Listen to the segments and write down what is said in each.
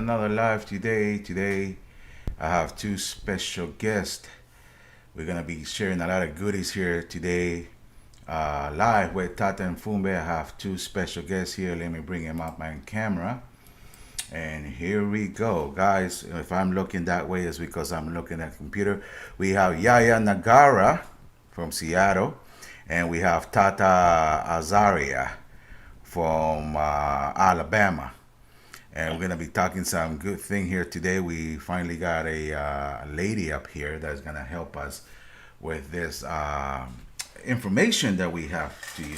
another live today. Today, I have two special guests. We're gonna be sharing a lot of goodies here today. Live with Tata Nfumbe. I have two special guests here. Let me bring him up on camera. And here we go, guys. If I'm looking that way, it's because I'm looking at the computer. We have Yaya Negarra from Seattle, and we have Tata Azariah from Alabama. And we're gonna be talking some good thing here today. We finally got a lady up here that's gonna help us with this information that we have to you.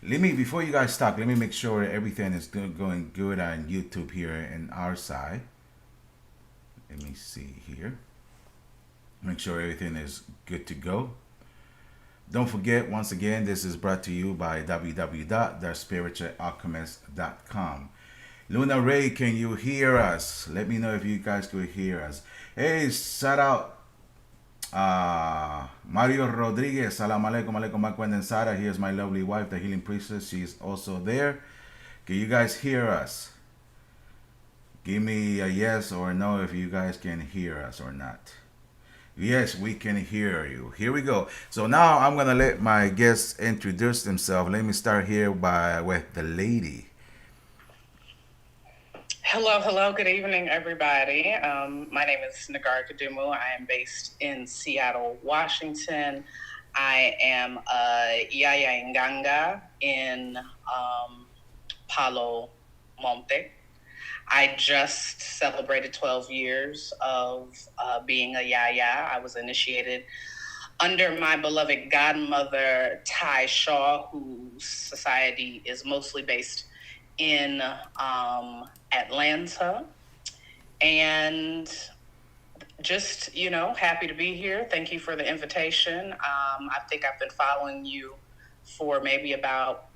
Let me before you guys talk. Let me make sure everything is going good on YouTube here in our side. Let me see here. Make sure everything is good to go. Don't forget, once again, this is brought to you by www.thespiritualalchemist.com. Luna Ray, can you hear us? Let me know if you guys could hear us. Hey, shout out Mario Rodriguez. Salam alaikum, alaikum and Sara. Here's my lovely wife, the healing priestess. She's also there. Can you guys hear us? Give me a yes or no if you guys can hear us or not. Yes, we can hear you. Here we go. So now I'm gonna let my guests introduce themselves. Let me start here with the lady. Hello. Good evening, everybody. My name is Negarra. I am based in Seattle, Washington. I am a Yaya Nganga in Palo Monte. I just celebrated 12 years of being a Yaya. I was initiated under my beloved godmother, Ty Shaw, whose society is mostly based in Atlanta. And just, happy to be here. Thank you for the invitation. I think I've been following you for maybe about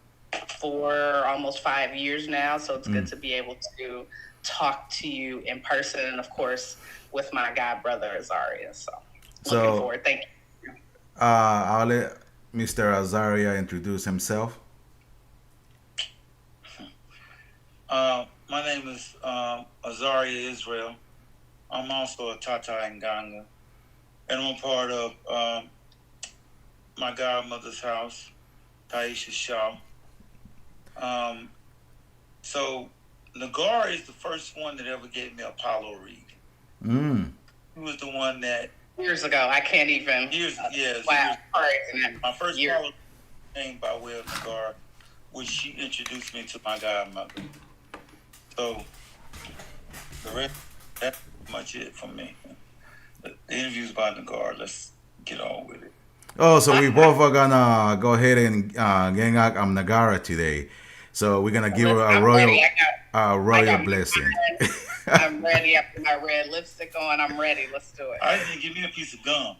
almost 5 years now. So it's good to be able to talk to you in person, and of course with my god brother Azariah. So looking forward. Thank you. I'll let Mr. Azariah introduce himself. My name is Azariah Israel. I'm also a Tata Nganga, and I'm part of my godmother's house, Taisha Shaw. So Negarra is the first one that ever gave me a Apollo read. He was the one that years ago. I can't even. Wow. My first Apollo came by way of Negarra, which she introduced me to my godmother. So the rest, that's pretty much it for me. The interview's by Negarra. Let's get on with it. Oh, so we both are gonna go ahead and gang out Negarra today. So we're gonna give her a royal blessing. I'm ready. After my red lipstick on, I'm ready. Let's do it. I didn't give me a piece of gum.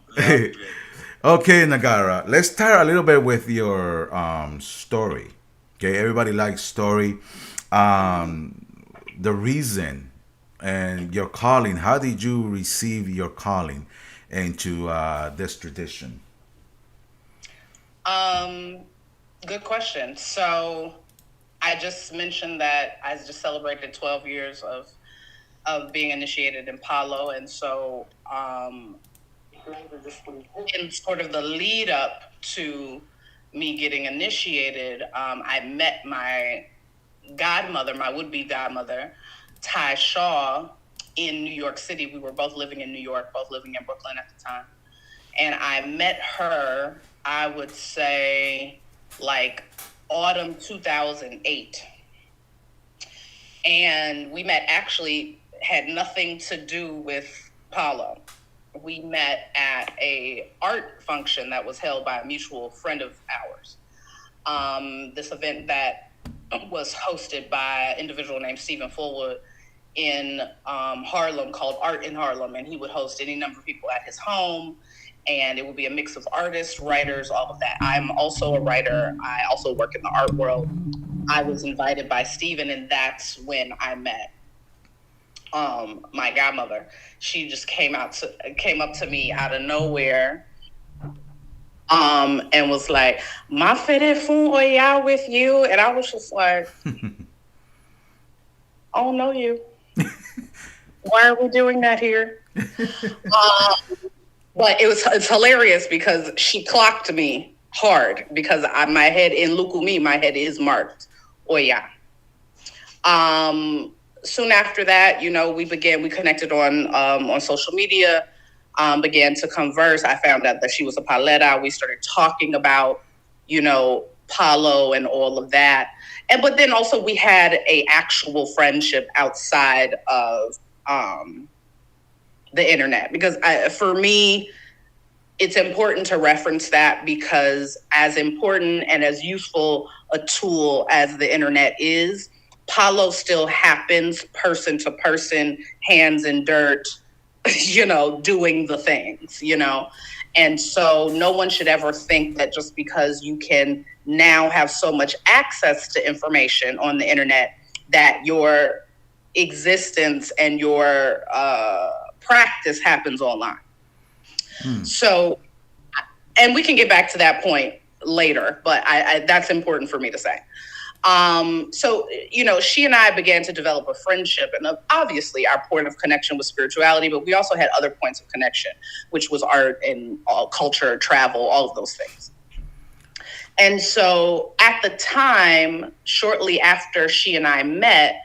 Okay, Negarra. Let's start a little bit with your story. Okay, everybody likes story. The reason and your calling. How did you receive your calling into this tradition? Good question. So I just mentioned that I just celebrated 12 years of being initiated in Palo, and so in sort of the lead up to me getting initiated, I met my godmother, my would-be godmother, Ty Shaw, in New York City. We were both living in New York, both living in Brooklyn at the time. And I met her, I would say, like autumn 2008. And we met actually had nothing to do with Palo. We met at a art function that was held by a mutual friend of ours. This event that was hosted by an individual named Stephen Fullwood in Harlem called Art in Harlem, and he would host any number of people at his home, and it would be a mix of artists, writers, all of that. I'm also a writer. I also work in the art world. I was invited by Stephen, and that's when I met my godmother. She just came up to me out of nowhere and was like, "Ma fede fun oya with you," and I was just like, "I don't know you." Why are we doing that here? But it's hilarious because she clocked me hard because my head in Lukumi, my head is marked Oya. Soon after that, we connected on social media, began to converse. I found out that she was a paleta. We started talking about, Palo and all of that. But then also we had a actual friendship outside of the internet because for me, it's important to reference that because as important and as useful a tool as the internet is, Palo still happens person to person, hands in dirt, doing the things. And so no one should ever think that just because you can now have so much access to information on the internet that your existence and your practice happens online. So, and we can get back to that point later, but that's important for me to say. So, she and I began to develop a friendship, and obviously our point of connection was spirituality, but we also had other points of connection, which was art and culture, travel, all of those things. And so at the time, shortly after she and I met,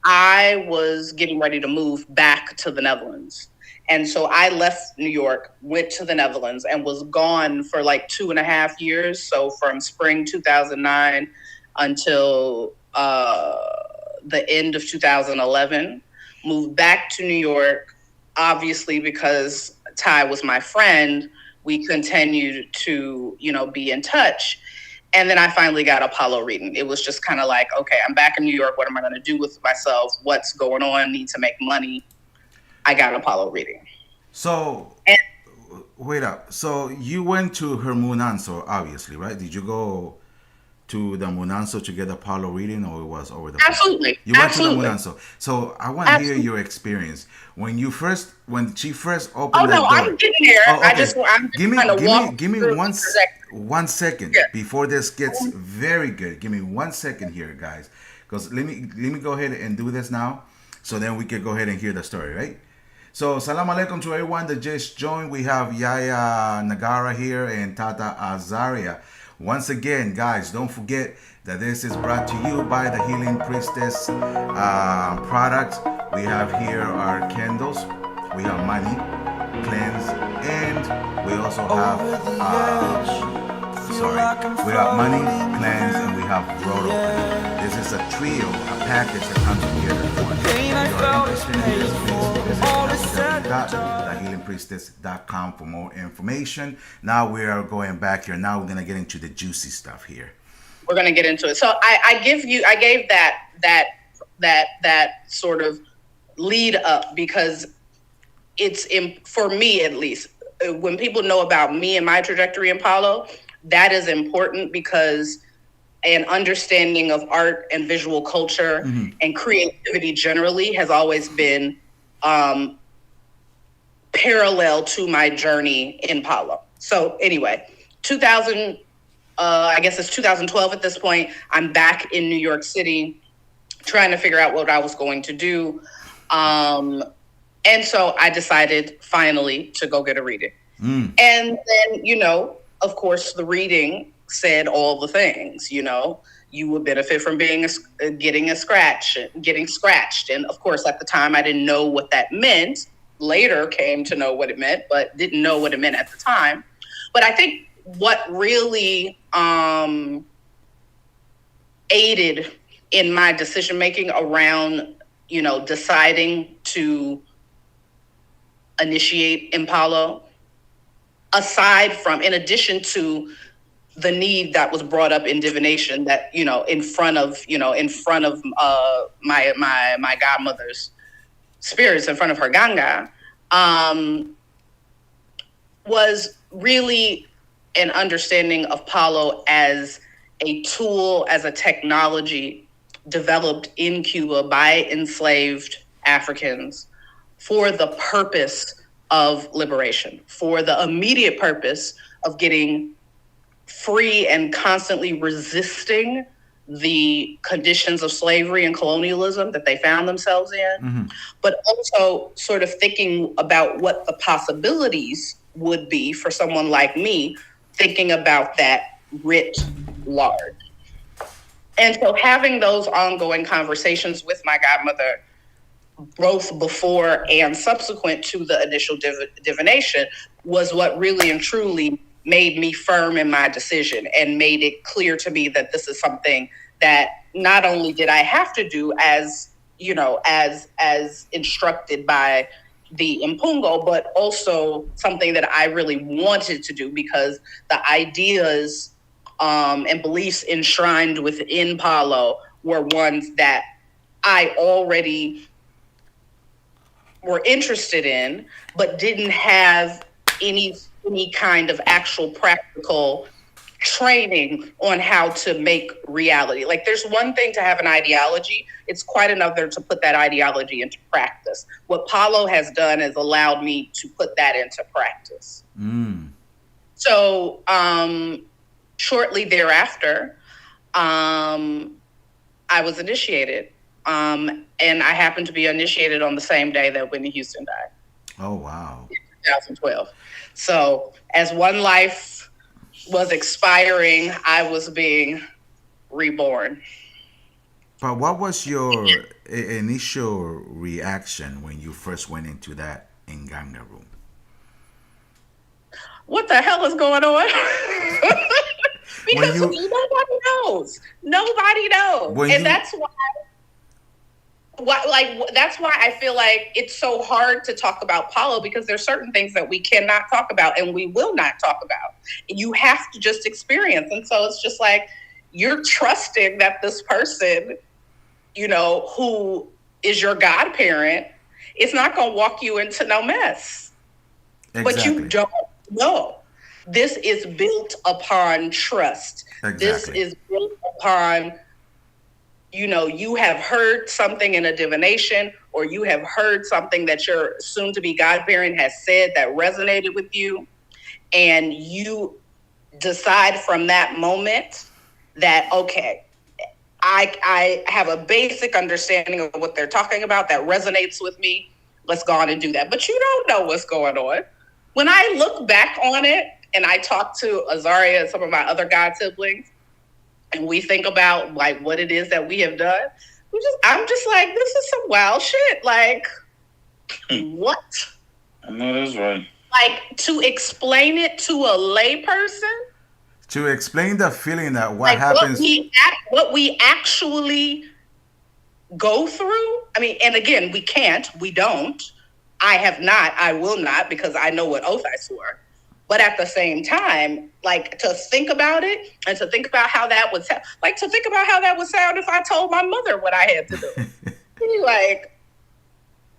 I was getting ready to move back to the Netherlands. And so I left New York, went to the Netherlands, and was gone for like 2.5 years. So from spring 2009 until the end of 2011, moved back to New York, obviously because Ty was my friend, we continued to, be in touch. And then I finally got Apollo reading. It was just kind of like, okay, I'm back in New York. What am I going to do with myself? What's going on? Need to make money. I got Apollo reading. So, And wait up. So, you went to her Munanso, obviously, right? Did you go to the Munanso to get a Apollo reading, or it was over the phone? absolutely, You went absolutely. to the Munanso. So, I want to hear your experience when she first Oh opened no, that I'm door. getting there. Oh, okay. I'm just Give me, trying to give me, walk give me through one, the trajectory. 1 second Yeah. before this gets very good. Give me 1 second here, guys, because let me go ahead and do this now, so then we can go ahead and hear the story, right? So, salam alaikum to everyone that just joined. We have Yaya Negarra here and Tata Azariah. Once again, guys, don't forget that this is brought to you by the Healing Priestess product. We have here our candles. We have money, cleanse, and we also have we have money, cleanse, and we have road open. This is a trio, a package that comes together. If you are interested in this, please visit www.thehealingpriestess.com for more information. Now we are going back here. Now we're gonna get into the juicy stuff here. We're gonna get into it. So I gave that sort of lead up because it's for me at least. When people know about me and my trajectory in Palo, that is important because an understanding of art and visual culture and creativity generally has always been parallel to my journey in Palo. So anyway, 2000, I guess it's 2012 at this point. I'm back in New York City trying to figure out what I was going to do. And so I decided finally to go get a reading. And then, of course, the reading said all the things, you would benefit from getting scratched. And of course, at the time, I didn't know what that meant. Later came to know what it meant, but didn't know what it meant at the time. But I think what really aided in my decision making around, deciding to initiate Impalo, in addition to the need that was brought up in divination, that in front of my godmother's spirits, in front of her Ganga, was really an understanding of Palo as a tool, as a technology developed in Cuba by enslaved Africans for the purpose of liberation, for the immediate purpose of getting free and constantly resisting the conditions of slavery and colonialism that they found themselves in, but also sort of thinking about what the possibilities would be for someone like me, thinking about that writ large. And so having those ongoing conversations with my godmother, both before and subsequent to the initial divination, was what really and truly made me firm in my decision and made it clear to me that this is something that not only did I have to do as, as instructed by the Impungo, but also something that I really wanted to do because the ideas and beliefs enshrined within Palo were ones that I already were interested in, but didn't have any kind of actual practical training on how to make reality. Like there's one thing to have an ideology, it's quite another to put that ideology into practice. What Palo has done is allowed me to put that into practice. So shortly thereafter, I was initiated. And I happened to be initiated on the same day that Whitney Houston died. Oh, wow. In 2012. So as one life was expiring, I was being reborn. But what was your initial reaction when you first went into that Nganga room? What the hell is going on? Because nobody knows. Nobody knows. And that's why I feel like it's so hard to talk about Paulo, because there's certain things that we cannot talk about and we will not talk about. You have to just experience. And so it's just like you're trusting that this person, who is your godparent, is not going to walk you into no mess. Exactly. But you don't know. This is built upon trust. Exactly. This is built upon, you have heard something in a divination, or you have heard something that your soon-to-be godparent has said that resonated with you, and you decide from that moment that, okay, I have a basic understanding of what they're talking about that resonates with me. Let's go on and do that. But you don't know what's going on. When I look back on it and I talk to Azariah and some of my other god siblings, and we think about like what it is that we have done, I'm just like, this is some wild shit. Like, what? I know that's right. Like, to explain it to a lay person, to explain the feeling that what happens, what we actually go through. I mean, and again, we don't. I have not, I will not, because I know what oath I swore. But at the same time, like, to think about it and to think about how that would sound, like, to think about how that would sound if I told my mother what I had to do. Like,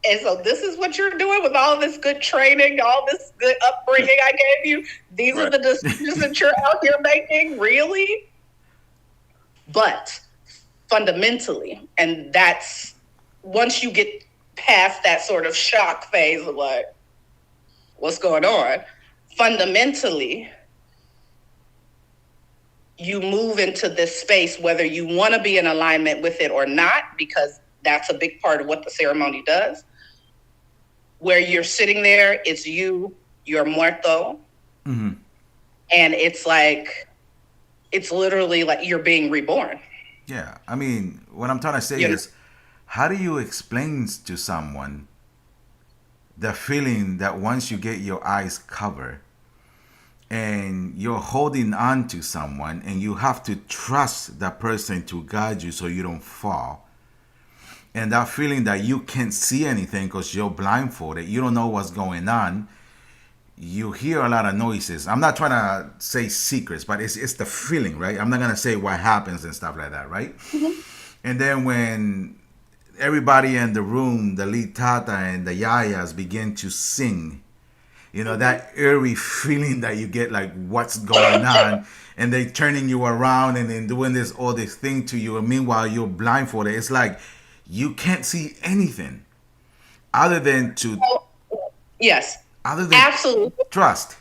and so this is what you're doing with all this good training, all this good upbringing I gave you. These are the decisions that you're out here making, really? But fundamentally, and that's, once you get past that sort of shock phase of like, what's going on? Fundamentally, you move into this space, whether you want to be in alignment with it or not, because that's a big part of what the ceremony does. Where you're sitting there, it's you're muerto. Mm-hmm. And it's like, it's literally like you're being reborn. Yeah. I mean, what I'm trying to say is, how do you explain to someone the feeling that once you get your eyes covered and you're holding on to someone and you have to trust that person to guide you so you don't fall? And that feeling that you can't see anything because you're blindfolded, you don't know what's going on. You hear a lot of noises. I'm not trying to say secrets, but it's the feeling, right? I'm not going to say what happens and stuff like that, right? Mm-hmm. And then when everybody in the room, the lead Tata and the Yayas begin to sing, that eerie feeling that you get, like, what's going on? And they turning you around and then doing all this thing to you. And meanwhile, you're blindfolded. It's like you can't see anything other than to... Yes. Other than absolutely. Trust.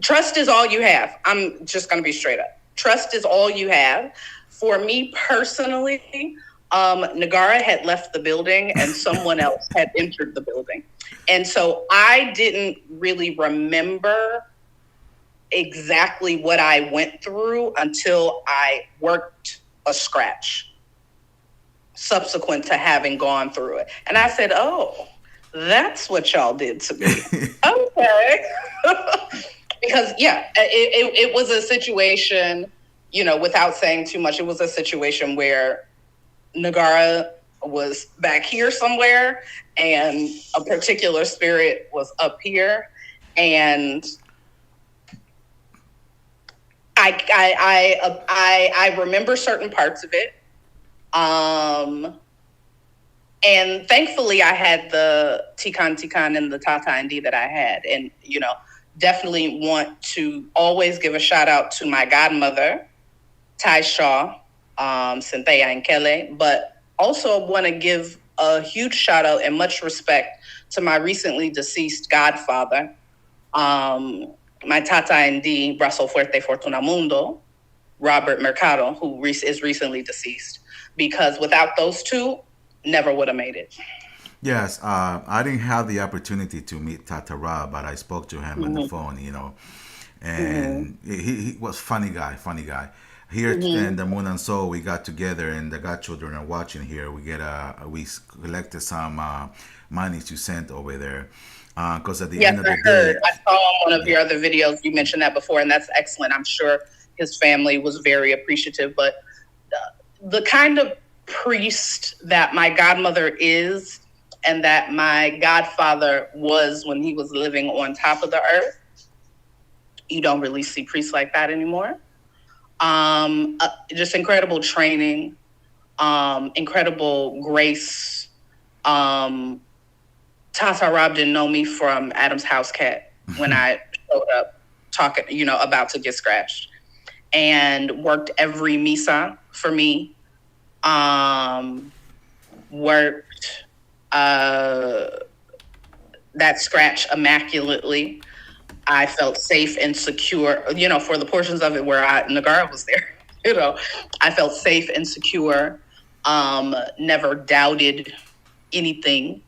Trust is all you have. I'm just going to be straight up. Trust is all you have. For me personally, Negarra had left the building and someone else had entered the building. And so I didn't really remember exactly what I went through until I worked a scratch subsequent to having gone through it. And I said, oh, that's what y'all did to me. Okay. Because, yeah, it was a situation, without saying too much, it was a situation where Negarra was back here somewhere and a particular spirit was up here. And I remember certain parts of it. And thankfully I had the Tikan and the Tata Ndi that I had. And, definitely want to always give a shout out to my godmother, Tai Shaw, Cynthia and Kelly, but also want to give a huge shout out and much respect to my recently deceased godfather, my Tata Ndi, Brazo Fuerte Fortuna Mundo, Robert Mercado, who is recently deceased, because without those two, never would have made it. Yes, I didn't have the opportunity to meet Tata Rob, but I spoke to him on the phone, and he was funny guy, funny guy. Here in the Moon and Soul, we got together, and the godchildren are watching here. We collected some money to send over there, because at the Yes, end of I the heard. day, I saw on one of your other videos you mentioned that before, and that's excellent. I'm sure his family was very appreciative. But the kind of priest that my godmother is, and that my godfather was when he was living on top of the earth, you don't really see priests like that anymore. Just incredible training, incredible grace. Tata Rob didn't know me from Adam's house cat when I showed up talking, about to get scratched, and worked every misa for me. Worked that scratch immaculately. I felt safe and secure, for the portions of it where Negarra was there, I felt safe and secure, never doubted anything.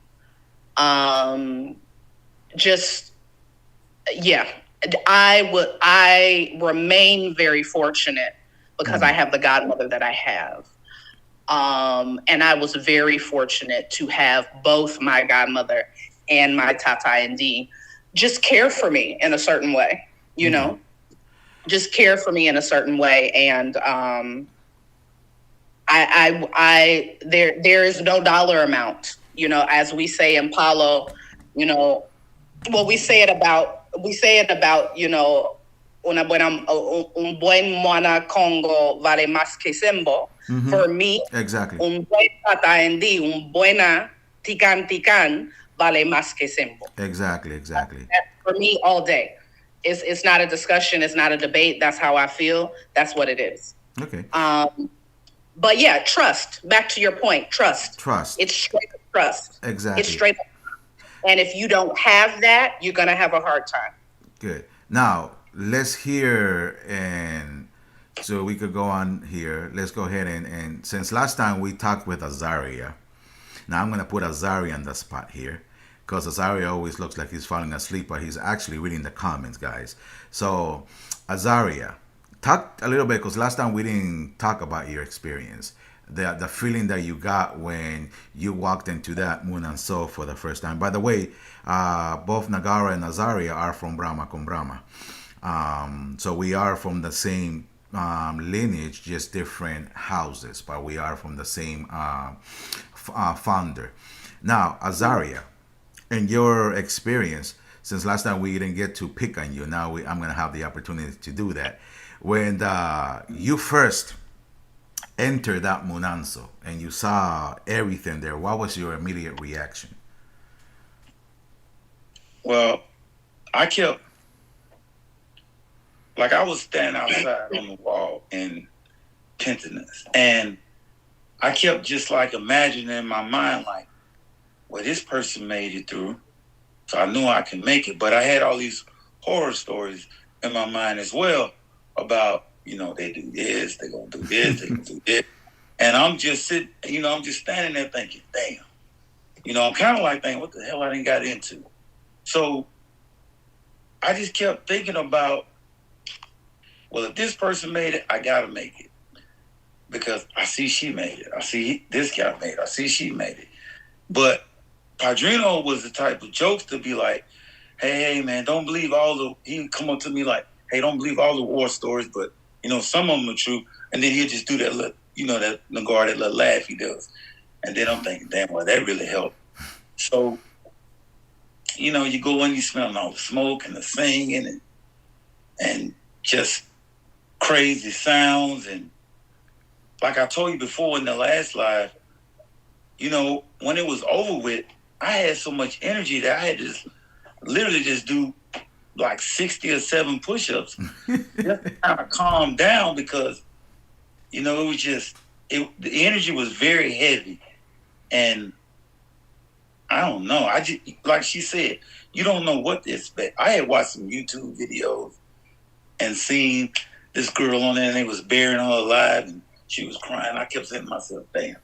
Just, yeah, I remain very fortunate because I have the godmother that I have. And I was very fortunate to have both my godmother and my Tata Ndi just care for me in a certain way, just care for me in a certain way. And there is no dollar amount, as we say in Palo, well, we say it about, un buen moana Congo vale más que sembo. For me, exactly. un buen Tata Ndi, un buena tikan vale más que sembo. Exactly. That's for me all day. It's not a discussion. It's not a debate. That's how I feel. That's what it is. Okay. But yeah, trust. Back to your point, trust. Trust. It's straight up trust. Exactly. It's straight up. And if you don't have that, you're gonna have a hard time. Good. Now let's hear, and so we could go on here. Let's go ahead and since last time we talked with Azariah, now I'm gonna put Azariah on the spot here, because Azariah always looks like he's falling asleep, but he's actually reading the comments, guys. So Azariah, talk a little bit, because last time we didn't talk about your experience, the feeling that you got when you walked into that Moon and Soul for the first time. By the way, both Negarra and Azariah are from Brahma con Brahma. So we are from the same lineage, just different houses, but we are from the same founder. Now, Azariah, in your experience, since last time we didn't get to pick on you, now I'm going to have the opportunity to do that. When you first entered that Munanso and you saw everything there, what was your immediate reaction? Well, I was standing outside on the wall in Pentiness, and I kept just like imagining in my mind, like, well, this person made it through, so I knew I could make it. But I had all these horror stories in my mind as well about, They do this, they gonna do this, they gonna do this. And I'm just sitting, I'm just standing there thinking, damn. I'm kind of like thinking, what the hell I didn't got into? So I just kept thinking about, well, if this person made it, I gotta make it. Because I see she made it. I see this guy made it. I see she made it. But Padrino was the type of jokes to be like, hey, man, don't believe he would come up to me like, hey, don't believe all the war stories, but, some of them are true. And then he'll just do that little, that Negarra, that little laugh he does. And then I'm thinking, damn, well, that really helped. So, you go in, you smell all the smoke and the singing and just crazy sounds. And like I told you before in the last live, when it was over with, I had so much energy that I had to literally just do like 60 or 7 push-ups just to kind of calm down because, it was just, the energy was very heavy. And I don't know. I just, like she said, you don't know what to expect. I had watched some YouTube videos and seen this girl on there and they was burying her alive and she was crying. I kept saying to myself, damn.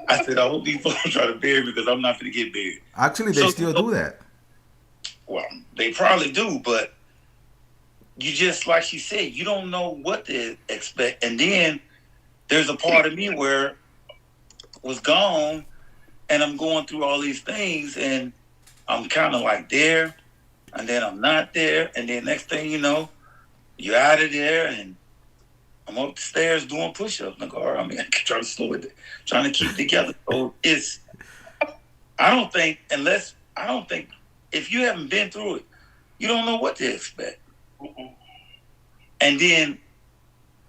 I said, I hope these folks try to bury me because I'm not going to get buried. Actually, they still do that. Well, they probably do, but you just, like she said, you don't know what to expect. And then there's a part of me where was gone and I'm going through all these things and I'm kind of like there and then I'm not there. And then next thing you know, you're out of there and I'm up the stairs doing push-ups, Negarra. I mean, I trying to slow it, trying to keep it together. So I don't think if you haven't been through it, you don't know what to expect. Mm-mm. And then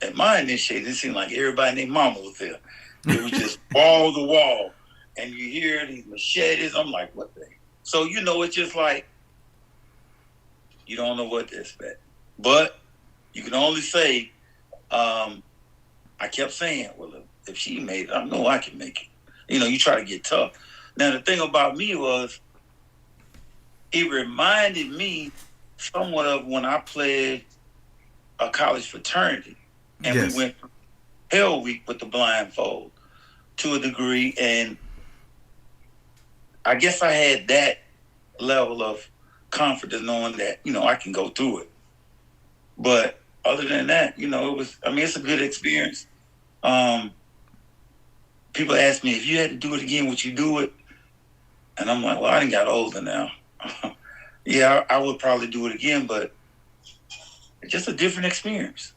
at my initiation, it seemed like everybody and their mama was there. It was just wall to wall. And you hear these machetes. I'm like, what the? So, it's just like, you don't know what to expect. But you can only say, I kept saying, well, if she made it, I know I can make it. You try to get tough. Now, the thing about me was, it reminded me somewhat of when I played a college fraternity. And yes. We went Hell Week with the blindfold to a degree. And I guess I had that level of confidence knowing that, I can go through it. But other than that, it's a good experience. People ask me, if you had to do it again, would you do it? And I'm like, well, I done got older now. Yeah, I would probably do it again, but it's just a different experience.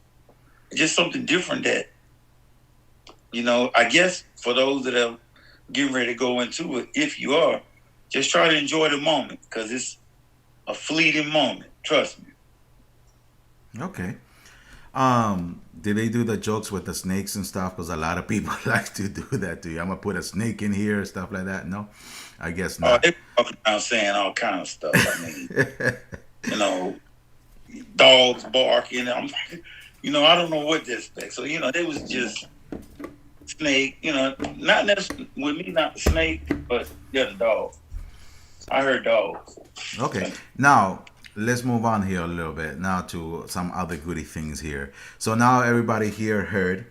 It's just something different that, I guess for those that are getting ready to go into it, if you are, just try to enjoy the moment because it's a fleeting moment. Trust me. Okay. Did they do the jokes with the snakes and stuff? Because a lot of people like to do that to you. I'm gonna put a snake in here, stuff like that. No, I guess not. They're walking around saying all kind of stuff. I mean, dogs barking. I don't know what to expect. So they was just snake. Not necessarily with me, not the snake, but the dog. I heard dogs. Okay, now let's move on here a little bit now to some other goody things here. So now everybody here heard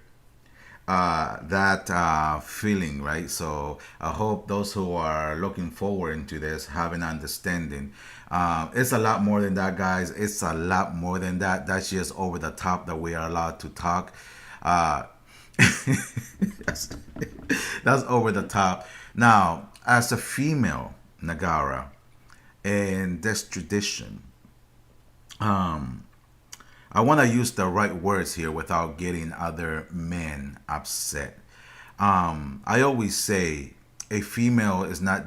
that feeling, right? So I hope those who are looking forward into this have an understanding. It's a lot more than that, guys. It's a lot more than that. That's just over the top that we are allowed to talk. That's over the top. Now, as a female Negarra in this tradition, I want to use the right words here without getting other men upset. I always say a female is not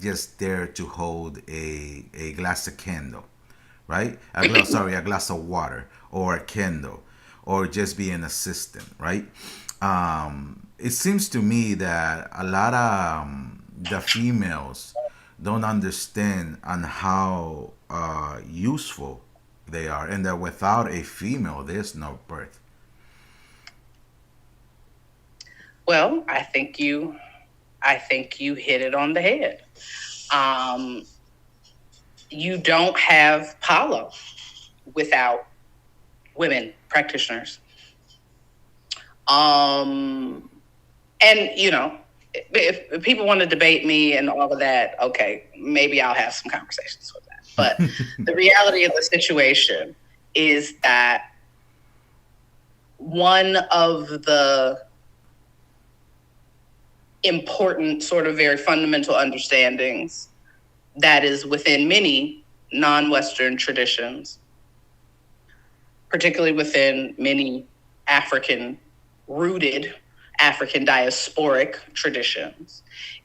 just there to hold a glass of candle, right? A glass of water or a candle, or just be an assistant, right? It seems to me that a lot of the females don't understand on how useful they are, and that without a female, there's no birth. Well, I think you hit it on the head. You don't have Paulo without women practitioners. And if people want to debate me and all of that, okay, maybe I'll have some conversations with that. But the reality of the situation is that one of the important, sort of very fundamental understandings that is within many non-Western traditions, particularly within many African-rooted, African diasporic traditions,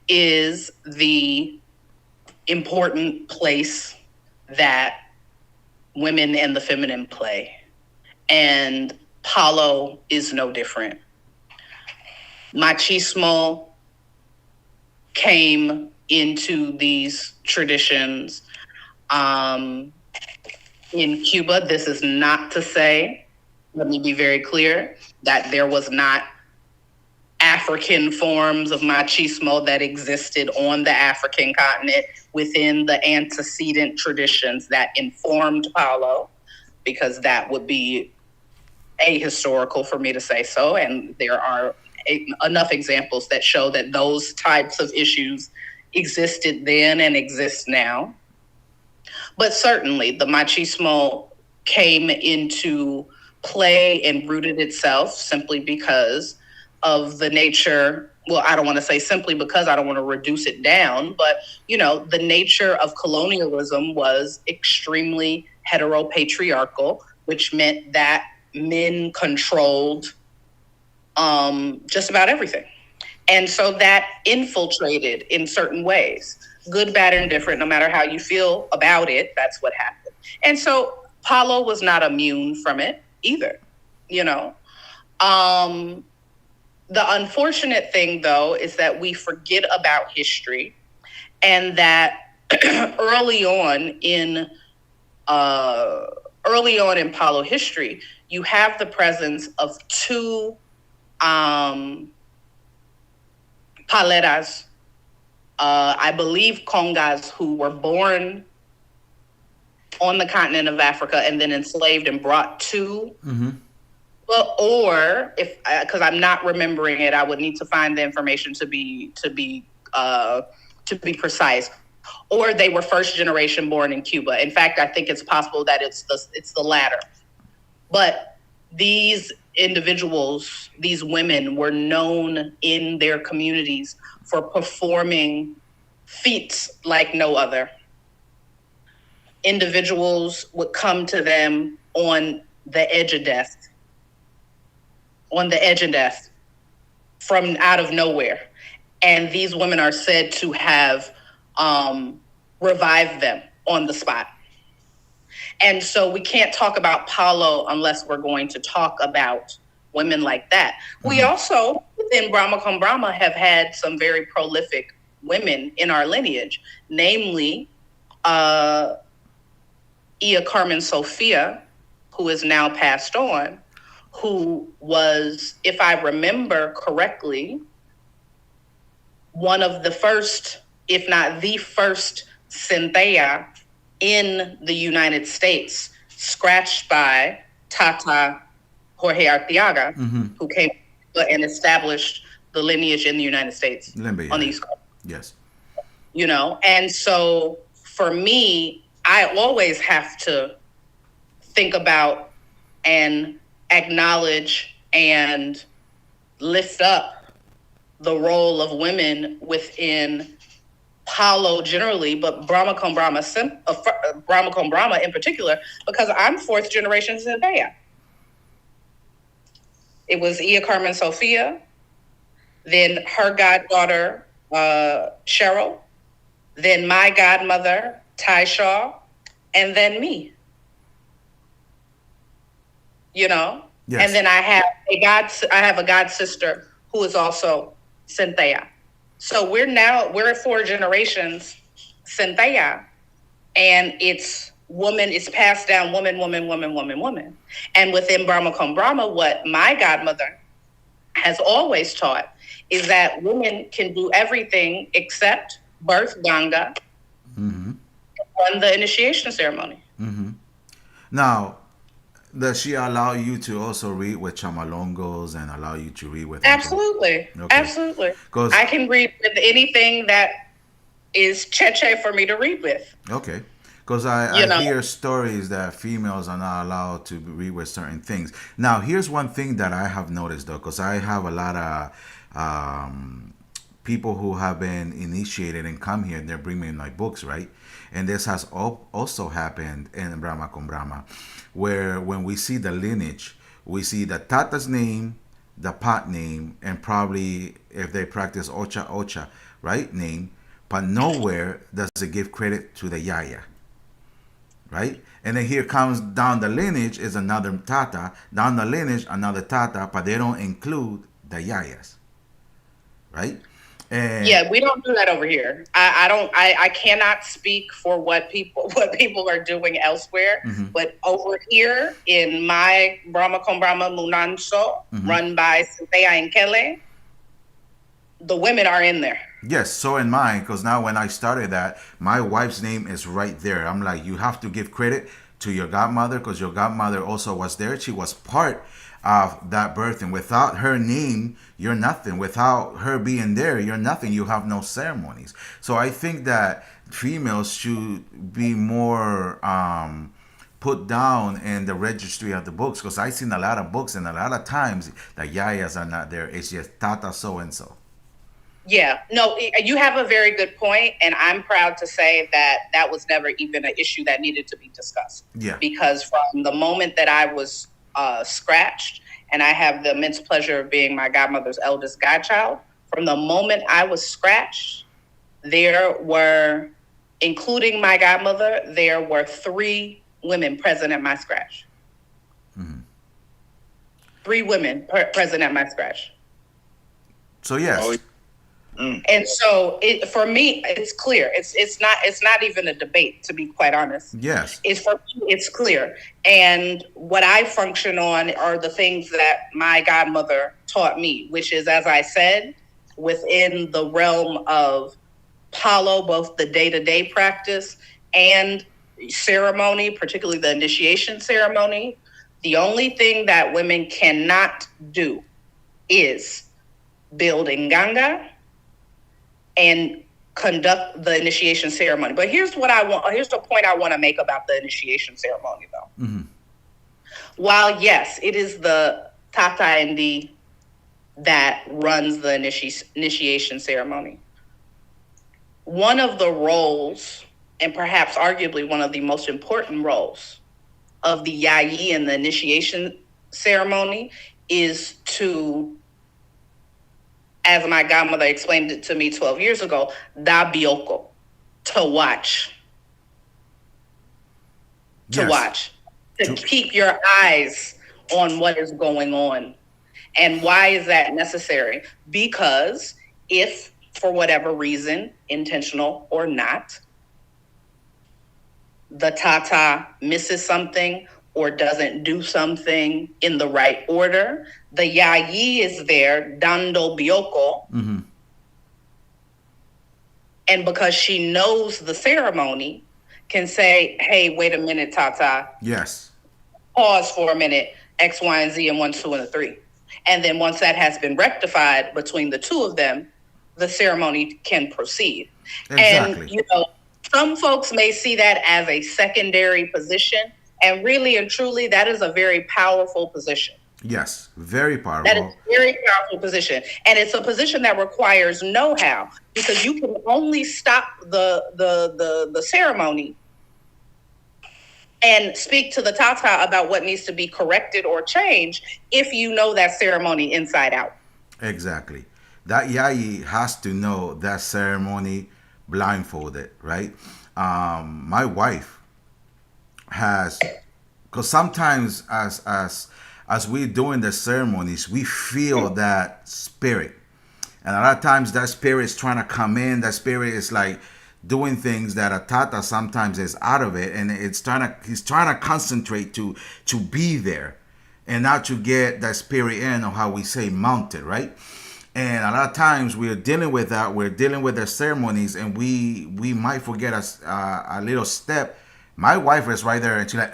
is the important place that women and the feminine play. And Palo is no different. Machismo came into these traditions in Cuba. This is not to say, let me be very clear, that there was not African forms of machismo that existed on the African continent within the antecedent traditions that informed Palo, because that would be ahistorical for me to say so. And there are enough examples that show that those types of issues existed then and exist now. But certainly the machismo came into play and rooted itself simply because of the nature. Well, I don't want to say simply because, I don't want to reduce it down, but the nature of colonialism was extremely heteropatriarchal, which meant that men controlled just about everything. And so that infiltrated in certain ways, good, bad, and different, no matter how you feel about it, that's what happened. And so Palo was not immune from it either, The unfortunate thing, though, is that we forget about history, and that early on in Palo history, you have the presence of two paleras, I believe congas, who were born on the continent of Africa and then enslaved and brought to. Well, or if, because I'm not remembering it, I would need to find the information to be precise. Or they were first generation born in Cuba. In fact, I think it's possible that it's the latter. But these individuals, these women, were known in their communities for performing feats like no other. Individuals would come to them on the edge of death, from out of nowhere. And these women are said to have revived them on the spot. And so we can't talk about Palo unless we're going to talk about women like that. We also, within Brahma Cum Brahma, have had some very prolific women in our lineage, namely Ia Carmen Sophia, who is now passed on, who was, if I remember correctly, one of the first, if not the first, Cynthia in the United States, scratched by Tata Jorge Arteaga, who came and established the lineage in the United States on the East Coast. Yes. And so for me, I always have to think about and acknowledge and lift up the role of women within Palo generally, but Brahma Cum Brahma in particular, because I'm fourth generation Zendaya. It was Ia Carmen Sophia, then her goddaughter, Cheryl, then my godmother, Ty Shaw, and then me. Yes. And then I have a god sister who is also Cynthia. So we're 4 generations Cynthia, and it's passed down woman. And within Brahma Cum Brahma, what my godmother has always taught is that women can do everything except birth Ganga and run the initiation ceremony. Now, does she allow you to also read with chamalongos and allow you to read with Anton? Absolutely. Okay. Absolutely. Because, I can read with anything that is cheche for me to read with. okay. Because I You know, hear stories that females are not allowed to read with certain things. Now, here's one thing that I have noticed, though, because I have a lot of people who have been initiated and come here and they're bringing like books, right? And this has also happened in Brahma con Brahma, where when we see the lineage, we see the Tata's name, the pot name, and probably if they practice Ocha Ocha, right, name, but nowhere does it give credit to the Yaya, right? And then here comes down the lineage is another Tata, down the lineage another Tata, but they don't include the Yayas, right? And yeah, we don't do that over here. I don't. I cannot speak for what people are doing elsewhere. mm-hmm, But over here in my Brahma con Brahma Munanso, mm-hmm. run by Cynthia and Kelly, the women are in there. Yes, so in mine, because now when I started that, my wife's name is right there. I'm like, you have to give credit to your godmother because your godmother also was there. She was part of that birth, and without her name, you're nothing. Without her being there, you're nothing. You have no ceremonies. So I think that females should be more put down in the registry of the books because I've seen a lot of books and a lot of times the yayas are not there. It's just Tata so and so. Yeah, no, you have a very good point, and I'm proud to say that that was never even an issue that needed to be discussed. Yeah. Because from the moment that I was scratched, and I have the immense pleasure of being my godmother's eldest godchild, from the moment I was scratched, there were, including my godmother, there were 3 women present at my scratch. Mm-hmm. 3 women present at my scratch. So yes. Oh, And so for me, it's clear. It's not even a debate, to be quite honest. Yes. It's clear. And what I function on are the things that my godmother taught me, which is, as I said, within the realm of Palo, both the day-to-day practice and ceremony, particularly the initiation ceremony. The only thing that women cannot do is build inganga and conduct the initiation ceremony. But here's the point I want to make about the initiation ceremony, though. Mm-hmm. While, yes, it is the Tata Nd that runs the initiation ceremony, one of the roles, and perhaps arguably one of the most important roles of the Yaya in the initiation ceremony is to, as my godmother explained it to me 12 years ago, da bioko, to watch. To watch. To keep your eyes on what is going on. And why is that necessary? Because if, for whatever reason, intentional or not, the Tata misses something or doesn't do something in the right order, the Yaya is there, dando bioko. Mm-hmm. And because she knows the ceremony, can say, hey, wait a minute, Tata. Yes. Pause for a minute, X, Y, and Z, and 1, 2, and a 3. And then once that has been rectified between the two of them, the ceremony can proceed. Exactly. And, some folks may see that as a secondary position. And really and truly, that is a very powerful position. Yes, very powerful. That is a very powerful position. And it's a position that requires know-how because you can only stop the ceremony and speak to the Tata about what needs to be corrected or changed if you know that ceremony inside out. Exactly. That Yaya has to know that ceremony blindfolded, right? My wife has, because sometimes as we're doing the ceremonies, we feel that spirit, and a lot of times that spirit is trying to come in. That spirit is like doing things that a Tata sometimes is out of it, and he's trying to concentrate to be there, and not to get that spirit in, or how we say mounted, right? And a lot of times we're dealing with that. We're dealing with the ceremonies, and we might forget a little step. My wife is right there, and she's like,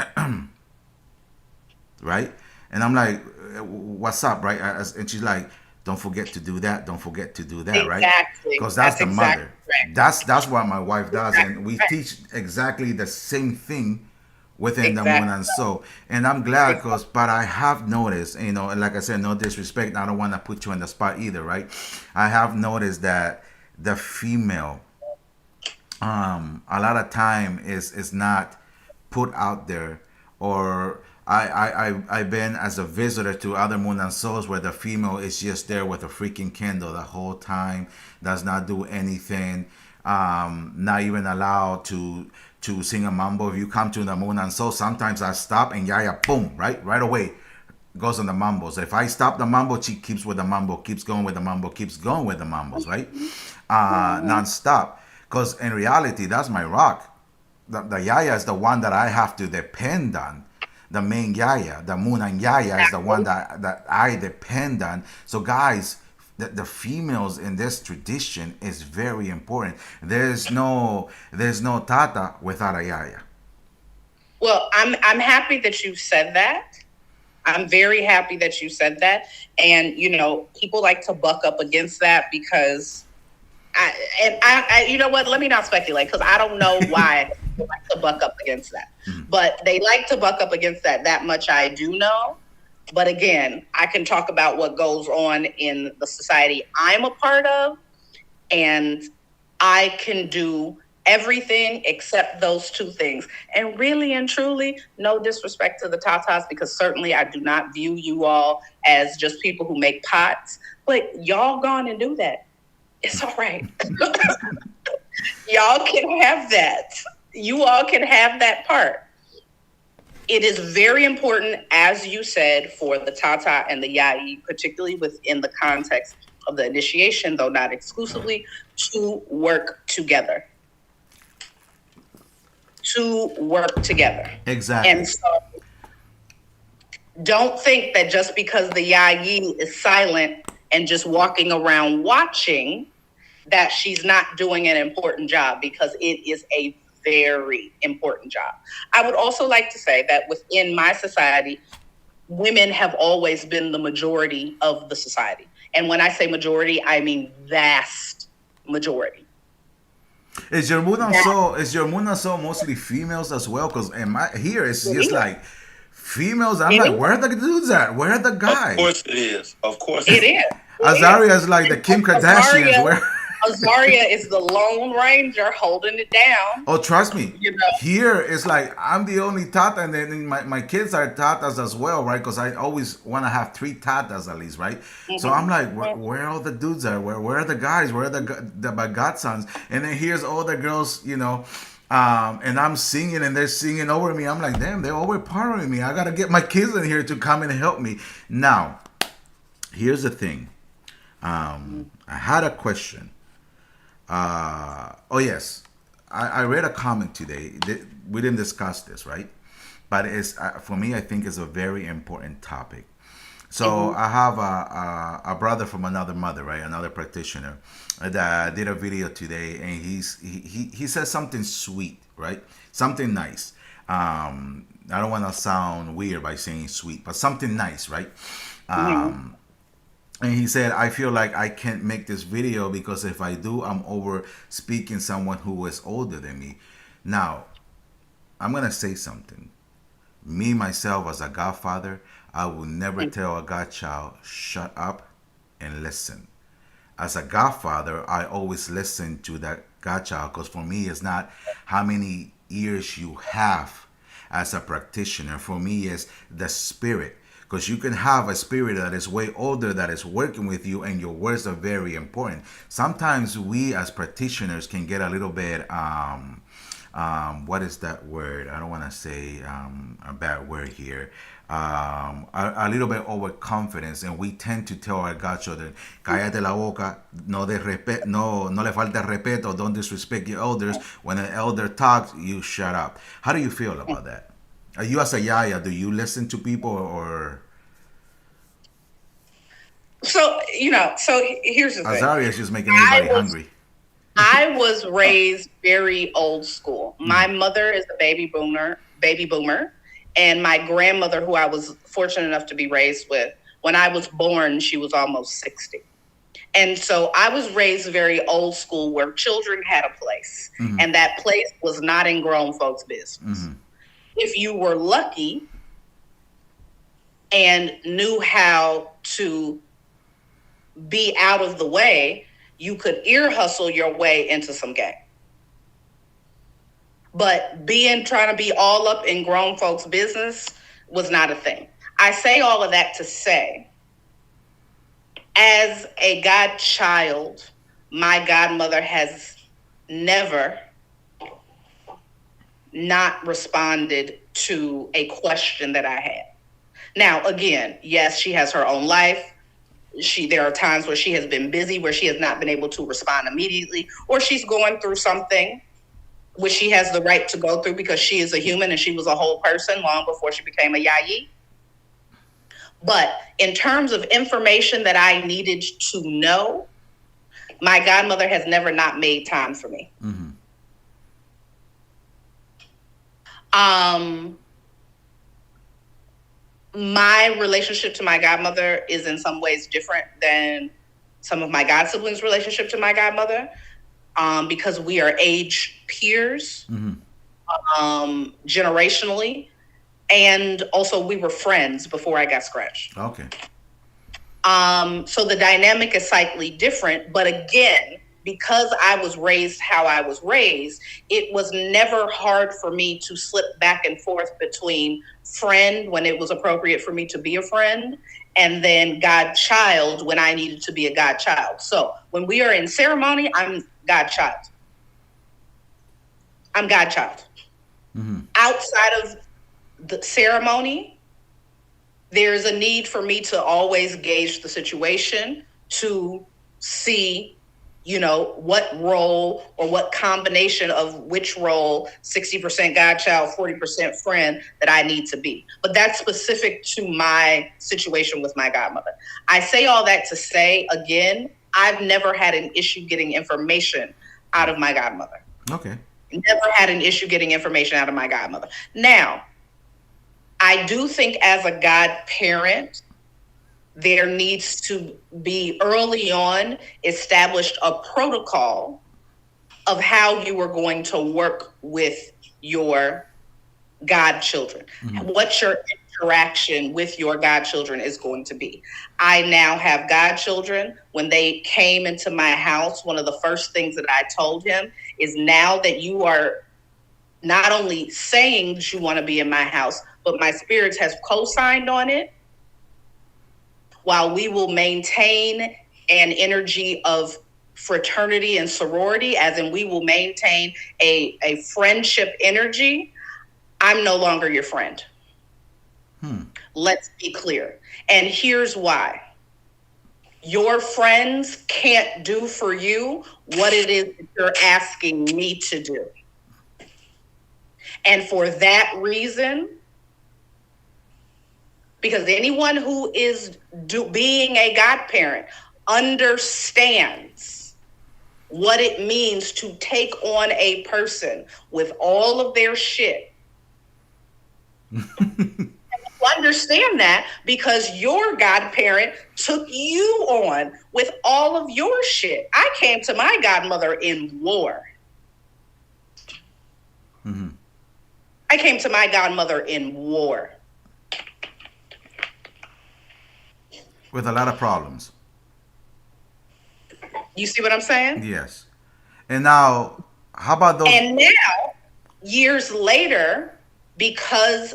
right? And I'm like, what's up, right? And she's like, don't forget to do that. Don't forget to do that, right? Exactly. Because that's That's the exactly mother. right. That's what my wife does, and we Exactly teach exactly the same thing within right. the moon Exactly. and so. And I'm glad Exactly. because, but I have noticed, and like I said, no disrespect. I don't want to put you on the spot either, right? I have noticed that the female a lot of time is not put out there, or I've been as a visitor to other moon and souls where the female is just there with a freaking candle the whole time, does not do anything, not even allowed to sing a mambo. If you come to the moon and soul, sometimes I stop and Yaya, boom, right away goes on the mambos. If I stop the mambo, she keeps with the mambo, keeps going with the mambo, keeps going with the mambos, right? Mhm. Non-stop. Because in reality, that's my rock. The Yaya is the one that I have to depend on. The main Yaya, the Moon and Yaya is the one that I depend on. So guys, the females in this tradition is very important. There's no Tata without a Yaya. Well, I'm happy that you said that. I'm very happy that you said that. And people like to buck up against that because you know what? Let me not speculate because I don't know why they like to buck up against that. But they like to buck up against that. That much I do know. But again, I can talk about what goes on in the society I'm a part of, and I can do everything except those two things. And really and truly, no disrespect to the Tatas, because certainly I do not view you all as just people who make pots, but y'all go on and do that. It's all right. Y'all can have that. You all can have that part. It is very important, as you said, for the Tata and the Yai, particularly within the context of the initiation, though not exclusively, to work together. To work together. Exactly. And so don't think that just because the Yai is silent and just walking around watching, that she's not doing an important job, because it is a very important job. I would also like to say that within my society, women have always been the majority of the society. And when I say majority, I mean vast majority. Is your moon and soul mostly females as well? Because in my here it's It just is. like females. I'm It like, is. where are the dudes at? Where are the Of guys? course it is. Of course it It is. is. It is. Azariah is like the Kim Kardashians. Azaria, Where? Azaria is the Lone Ranger holding it down. Oh, trust me. You know. Here it's like I'm the only tata, and then my kids are tatas as well, right? Because I always want to have three tatas at least, right? So I'm like, where all the dudes are? Where are the guys? Where are my godsons? And then here's all the girls, and I'm singing, and they're singing over me. I'm like, damn, they're overpowering me. I gotta get my kids in here to come and help me. Now, here's the thing. I had a question. Oh yes, I read a comment today. We didn't discuss this, right? But it's for me. I think it's a very important topic. So I have a brother from another mother, right? Another practitioner that did a video today, and he says something sweet, right? Something nice. I don't want to sound weird by saying sweet, but something nice, right? Mm-hmm. And he said, I feel like I can't make this video because if I do, I'm over speaking someone who is older than me. Now, I'm going to say something. Me, myself, as a godfather, I will never tell a godchild, shut up and listen. As a godfather, I always listen to that godchild because for me, it's not how many years you have as a practitioner. For me, it's the spirit. Because you can have a spirit that is way older that is working with you, and your words are very important. Sometimes we as practitioners can get a little bit what is that word? I don't want to say a bad word here. A little bit overconfidence, and we tend to tell our godchildren, "Cállate la boca, no le falta respeto, don't disrespect your elders. When an elder talks, you shut up." How do you feel about that? You as a yaya, do you listen to people or? So here's the thing. Azaria is just making I everybody was hungry. I was raised very old school. My mother is a baby boomer, And my grandmother, who I was fortunate enough to be raised with, when I was born, she was almost 60. And so I was raised very old school where children had a place. Mm-hmm. And that place was not in grown folks' business. Mm-hmm. If you were lucky and knew how to be out of the way, you could ear hustle your way into some game. But trying to be all up in grown folks' business was not a thing. I say all of that to say, as a godchild, my godmother has never not responded to a question that I had. Now, again, yes, she has her own life. There are times where she has been busy, where she has not been able to respond immediately, or she's going through something which she has the right to go through because she is a human and she was a whole person long before she became a Yaya. But in terms of information that I needed to know, my godmother has never not made time for me. Mm-hmm. My relationship to my godmother is in some ways different than some of my god siblings' relationship to my godmother, because we are age peers, mm-hmm. Generationally, and also we were friends before I got scratched. Okay. So the dynamic is slightly different, but again, because I was raised how I was raised, it was never hard for me to slip back and forth between friend when it was appropriate for me to be a friend, and then godchild when I needed to be a godchild. So when we are in ceremony, I'm godchild. I'm godchild. Mm-hmm. Outside of the ceremony, there's a need for me to always gauge the situation to see, what role or what combination of which role, 60% godchild, 40% friend, that I need to be. But that's specific to my situation with my godmother. I say all that to say, again, I've never had an issue getting information out of my godmother. Okay. Never had an issue getting information out of my godmother. Now, I do think as a godparent, there needs to be early on established a protocol of how you are going to work with your godchildren, mm-hmm. what your interaction with your godchildren is going to be. I now have godchildren. When they came into my house, one of the first things that I told him is, now that you are not only saying that you want to be in my house, but my spirits has co-signed on it, while we will maintain an energy of fraternity and sorority, as in we will maintain a friendship energy, I'm no longer your friend. Let's be clear. And here's why. Your friends can't do for you what it is that you're asking me to do. And for that reason, because anyone who is being a godparent understands what it means to take on a person with all of their shit. You understand that because your godparent took you on with all of your shit. I came to my godmother in war. Mm-hmm. I came to my godmother in war. With a lot of problems. You see what I'm saying? Yes. And now, how about those? And now, years later, because,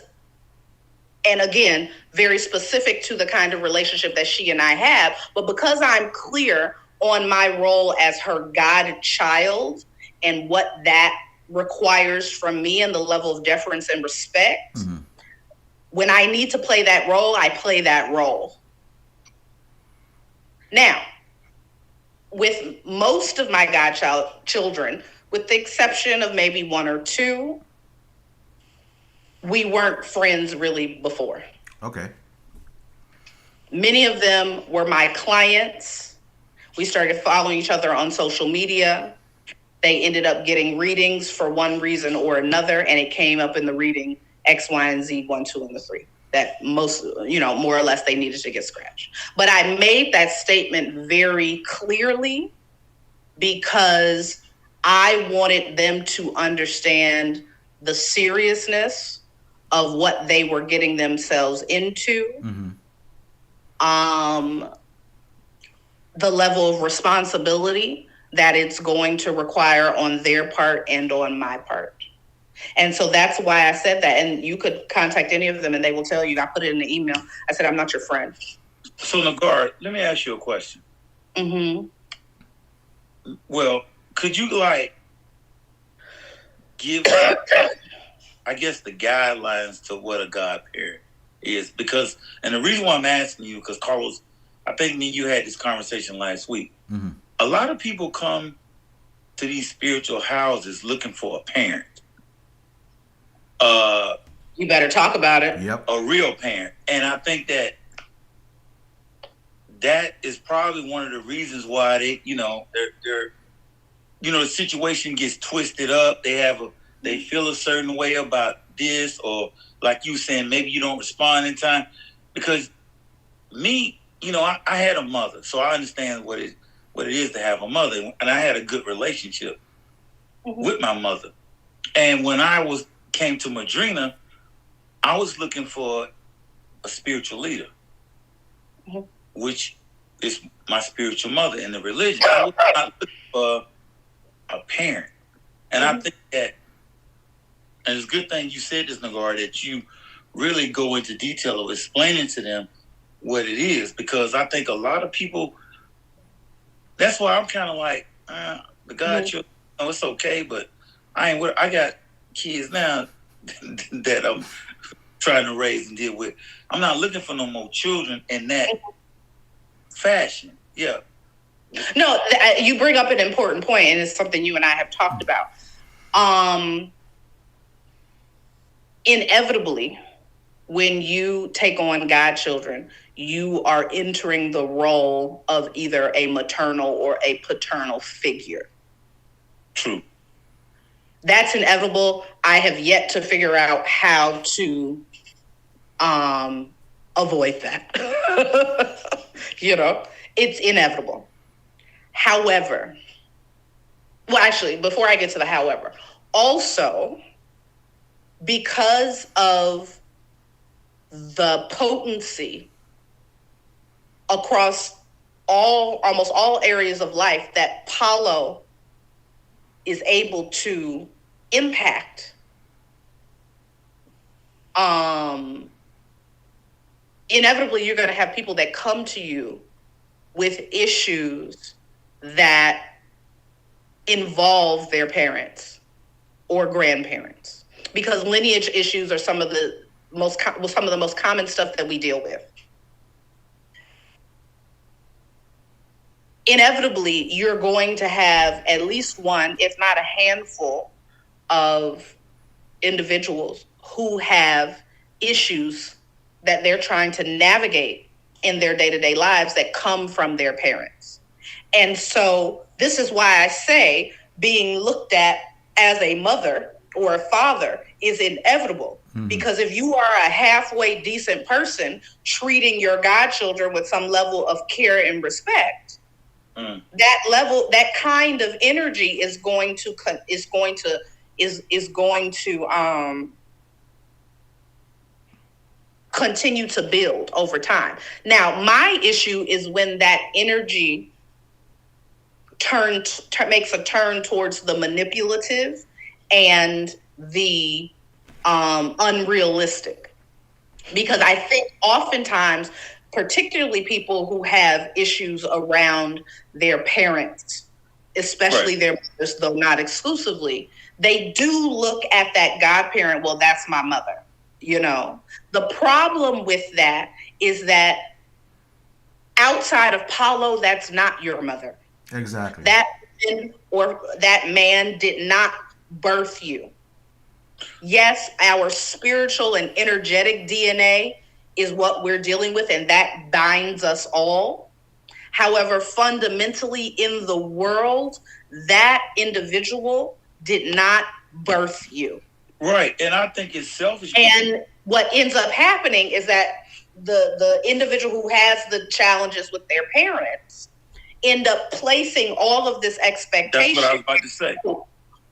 and again, very specific to the kind of relationship that she and I have, but because I'm clear on my role as her godchild and what that requires from me and the level of deference and respect, mm-hmm. when I need to play that role, I play that role. Now, with most of my godchildren, with the exception of maybe one or two, we weren't friends really before. Okay. Many of them were my clients. We started following each other on social media. They ended up getting readings for one reason or another, and it came up in the reading X, Y, and Z, 1, 2, and the 3. That most, more or less they needed to get scratched. But I made that statement very clearly because I wanted them to understand the seriousness of what they were getting themselves into. Mm-hmm. The level of responsibility that it's going to require on their part and on my part. And so that's why I said that. And you could contact any of them and they will tell you. I put it in the email. I said, I'm not your friend. So, Negarra, let me ask you a question. Mm-hmm. Well, could you give, I guess, the guidelines to what a godparent is? Because, and the reason why I'm asking you, because Carlos, I think me and you had this conversation last week. Mm-hmm. A lot of people come to these spiritual houses looking for a parent. You better talk about it. Yep. A real parent. And I think that is probably one of the reasons why they, they're the situation gets twisted up. They feel a certain way about this, or like you saying, maybe you don't respond in time. Because me, I had a mother, so I understand what it is to have a mother, and I had a good relationship with my mother. And when I came to Madrina, I was looking for a spiritual leader, which is my spiritual mother in the religion. I was not looking for a parent. And I think that, and it's a good thing you said this, Negarra, that you really go into detail of explaining to them what it is, because I think a lot of people, that's why I'm kind of like, the God children, it's okay, but I got kids now that I'm trying to raise and deal with. I'm not looking for no more children in that fashion. Yeah. No, you bring up an important point, and it's something you and I have talked about. Inevitably, when you take on godchildren, you are entering the role of either a maternal or a paternal figure. True. That's inevitable. I have yet to figure out how to avoid that. It's inevitable. However, well, actually, before I get to the however, also, because of the potency across almost all areas of life that Paulo is able to impact, inevitably you're going to have people that come to you with issues that involve their parents or grandparents, because lineage issues are some of the most common stuff that we deal with. Inevitably, you're going to have at least one, if not a handful, of individuals who have issues that they're trying to navigate in their day-to-day lives that come from their parents. And so this is why I say being looked at as a mother or a father is inevitable. Because if you are a halfway decent person treating your godchildren with some level of care and respect, that kind of energy is going to continue to build over time. Now, my issue is when that energy makes a turn towards the manipulative and the unrealistic. Because I think oftentimes, particularly people who have issues around their parents, especially their mothers, though not exclusively, they do look at that godparent, well, that's my mother. The problem with that is that outside of Paulo, that's not your mother. Exactly. That man did not birth you. Yes, our spiritual and energetic DNA is what we're dealing with, and that binds us all. However, fundamentally in the world, that individual did not birth you. Right, and I think it's selfish. And what ends up happening is that the individual who has the challenges with their parents end up placing all of this expectation. That's what I was about to say.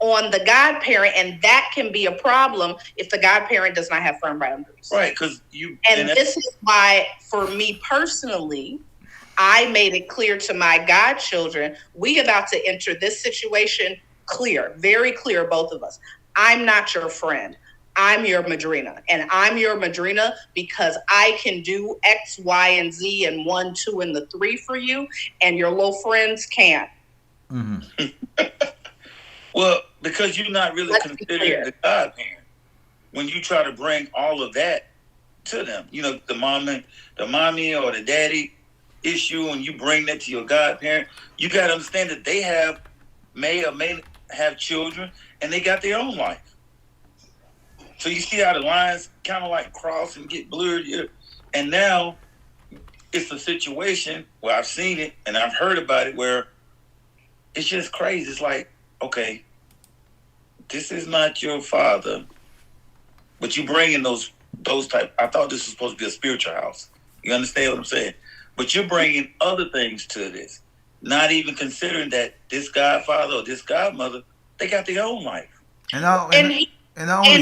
On the godparent, and that can be a problem if the godparent does not have firm boundaries. Right, because you. And this is why, for me personally, I made it clear to my godchildren, we about to enter this situation clear, very clear, both of us. I'm not your friend. I'm your madrina. And I'm your madrina because I can do X, Y, and Z and 1, 2, and the 3 for you, and your little friends can't. Mm-hmm. Well, because you're not really considered the godparent. When you try to bring all of that to them, you know, the mommy or the daddy issue, and you bring that to your godparent, you got to understand that they may or may have children, and they got their own life. So you see how the lines kind of like cross and get blurred here. And now it's a situation where I've seen it and I've heard about it where it's just crazy. It's like, okay, this is not your father, but you bring in those type. I thought this was supposed to be a spiritual house. You understand what I'm saying? But you're bringing other things to this, not even considering that this godfather or this godmother, they got their own life. And not only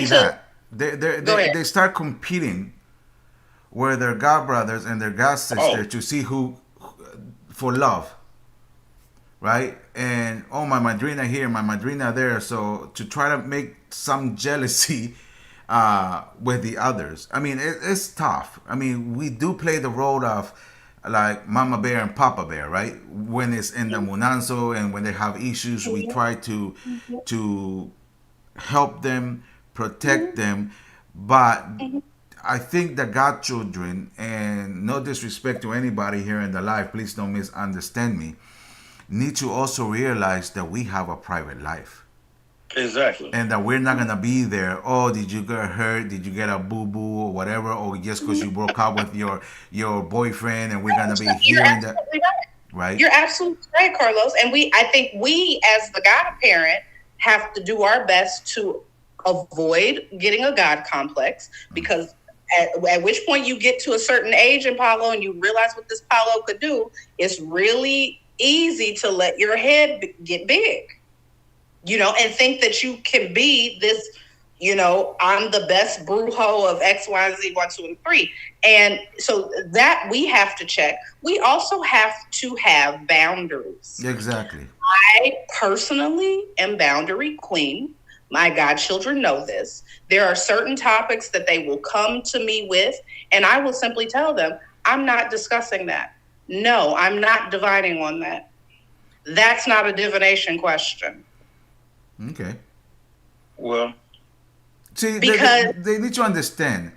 that, they start competing with their god brothers and their god sister to see who for love, right? And my madrina here, my madrina there, so to try to make some jealousy with the others. I mean, it's tough. I mean, we do play the role of like Mama Bear and Papa Bear, right? When it's in the Munanzo and when they have issues, we try to help them, protect them. But I think the godchildren, and no disrespect to anybody here in the live, please don't misunderstand me, need to also realize that we have a private life. Exactly. And that we're not going to be there. Oh, did you get hurt? Did you get a boo-boo or whatever? Or just because you broke up with your boyfriend and we're going to be hearing that. Right. You're absolutely right, Carlos. And I think we as the godparent have to do our best to avoid getting a God complex, because at which point you get to a certain age in Paulo and you realize what this Paulo could do, it's really easy to let your head get big, you know, and think that you can be this, you know, I'm the best brujo of X, Y, Z, 1, 2, and 3. And so that we have to check. We also have to have boundaries. Exactly. I personally am boundary queen. My godchildren know this. There are certain topics that they will come to me with, and I will simply tell them, I'm not discussing that. No, I'm not dividing on that. That's not a divination question. Okay. Well, see, because they need to understand.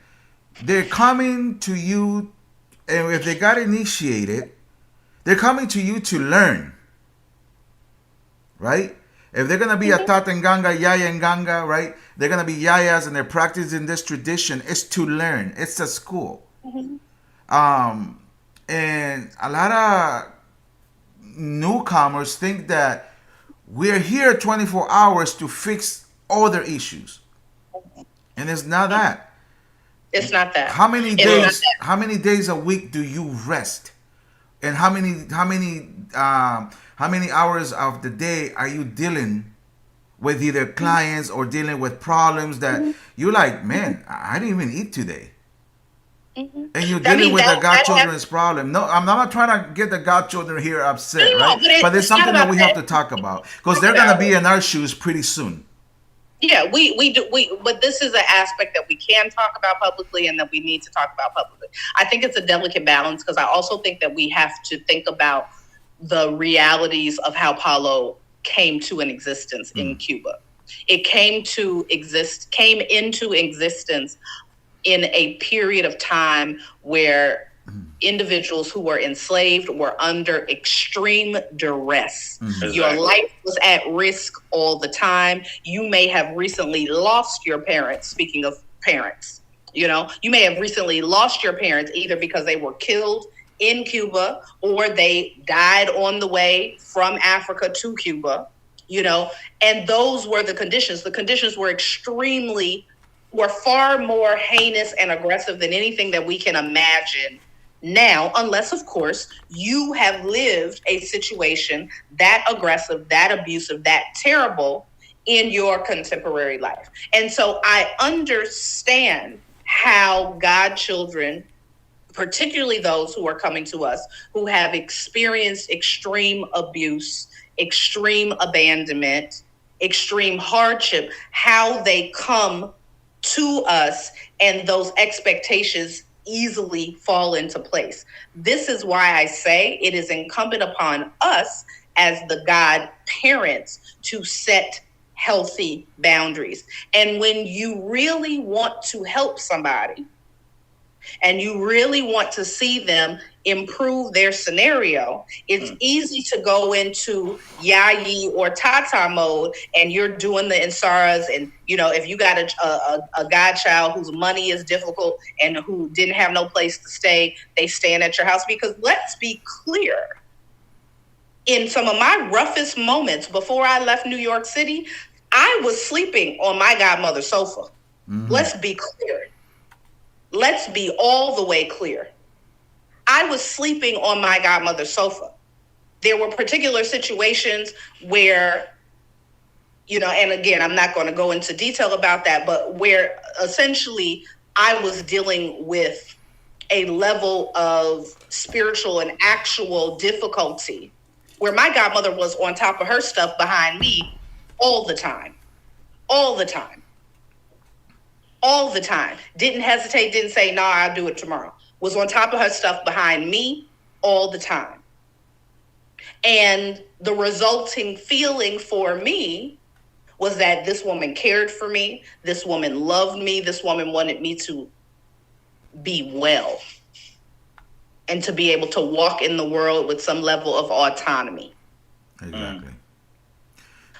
They're coming to you, and if they got initiated, they're coming to you to learn. Right? If they're going to be a Tata Nganga, Yaya Nganga, right? They're going to be Yayas and they're practicing this tradition. It's to learn. It's a school. And a lot of newcomers think that we're here 24 hours to fix all their issues. And it's not that. It's not that. How many days a week do you rest? And how many hours of the day are you dealing with either clients or dealing with problems that you're like, man, I didn't even eat today. And you're dealing with the godchildren's problem. No, I'm not trying to get the godchildren here upset, right? But it's something that we have to talk about because they're going to be in our shoes pretty soon. Yeah, we do. But this is an aspect that we can talk about publicly and that we need to talk about publicly. I think it's a delicate balance because I also think that we have to think about the realities of how Paulo came to an existence in Cuba. It came into existence in a period of time where individuals who were enslaved were under extreme duress. Exactly. Your life was at risk all the time. You may have recently lost your parents. Speaking of parents, you know, you may have recently lost your parents either because they were killed in Cuba or they died on the way from Africa to Cuba. you know, and those were the conditions. The conditions were were far more heinous and aggressive than anything that we can imagine now, unless, of course, you have lived a situation that aggressive, that abusive, that terrible in your contemporary life. And so I understand how godchildren, particularly those who are coming to us, who have experienced extreme abuse, extreme abandonment, extreme hardship, how they come to us and those expectations easily fall into place. This is why I say it is incumbent upon us as the God parents to set healthy boundaries. And when you really want to help somebody, and you really want to see them improve their scenario, it's easy to go into Yaya or Tata mode, and you're doing the Insaras. And, you know, if you got a godchild whose money is difficult and who didn't have no place to stay, they staying at your house. Because let's be clear, in some of my roughest moments before I left New York City, I was sleeping on my godmother's sofa. Let's be clear. Let's be all the way clear. I was sleeping on my godmother's sofa. There were particular situations where, you know, and again, I'm not going to go into detail about that, but where essentially I was dealing with a level of spiritual and actual difficulty where my godmother was on top of her stuff behind me all the time. All the time. All the time. Didn't hesitate, didn't say, no, I'll do it tomorrow. Was on top of her stuff behind me all the time. And the resulting feeling for me was that this woman cared for me. This woman loved me. This woman wanted me to be well and to be able to walk in the world with some level of autonomy. Exactly.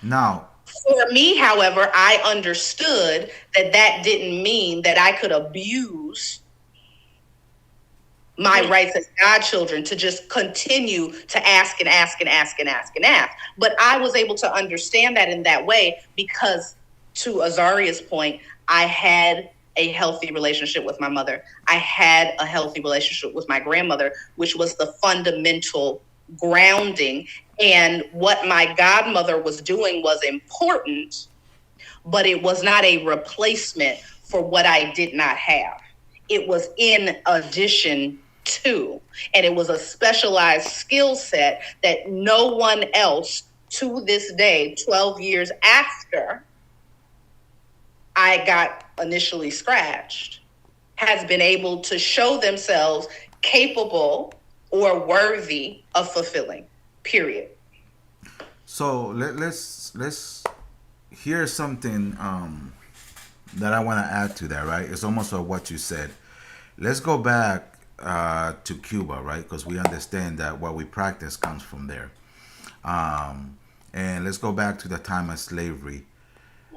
Now, for me, however, I understood that that didn't mean that I could abuse my rights as godchildren to just continue to ask and ask and ask and ask and ask. But I was able to understand that in that way because, to Azariah's point, I had a healthy relationship with my mother. I had a healthy relationship with my grandmother, which was the fundamental grounding. And what my godmother was doing was important, but it was not a replacement for what I did not have. It was in addition to, and it was a specialized skill set that no one else to this day, 12 years after I got initially scratched, has been able to show themselves capable or worthy of fulfilling. Period. so let's here's something that I want to add to that. Right, it's almost like what you said. Let's go back to Cuba, right? Because we understand that what we practice comes from there. And let's go back to the time of slavery.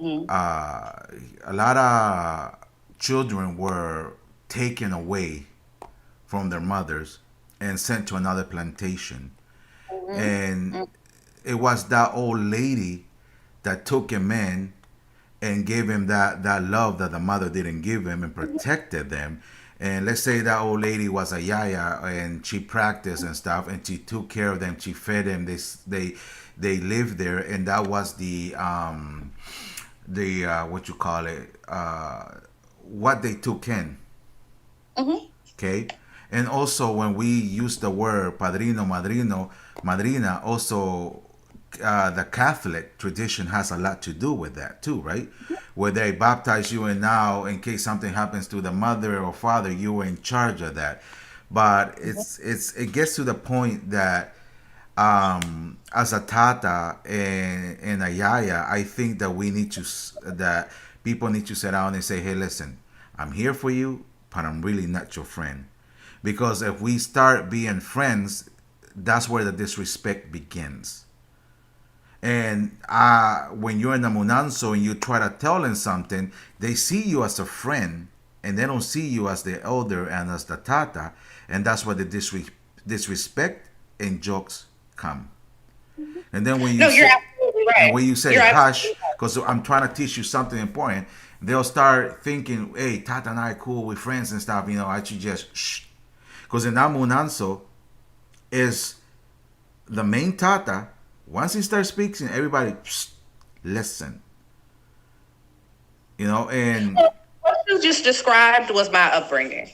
A lot of children were taken away from their mothers and sent to another plantation. And it was that old lady that took him in and gave him that love that the mother didn't give him and protected them. And let's say that old lady was a Yaya and she practiced and stuff and she took care of them, she fed them, they lived there, and that was the what you call it, what they took in. Okay. And also when we use the word padrino, madrino, madrina, also the Catholic tradition has a lot to do with that too, right? Where they baptize you, and now in case something happens to the mother or father, you are in charge of that. But it gets to the point that as a Tata and a Yaya, I think that that people need to sit down and say, hey, listen, I'm here for you, but I'm really not your friend. Because if we start being friends, that's where the disrespect begins. And when you're in the Munanso and you try to tell them something, they see you as a friend and they don't see you as the elder and as the Tata. And that's where the disrespect and jokes come. And then when you No, you're absolutely And right. when you say You're hush, absolutely because I'm trying to teach you something important, they'll start thinking, hey, Tata and I cool, with friends and stuff. I should just shh. Because in Namunanso is the main Tata. Once he starts speaking, everybody psst, listen. And right. What you just described was my upbringing.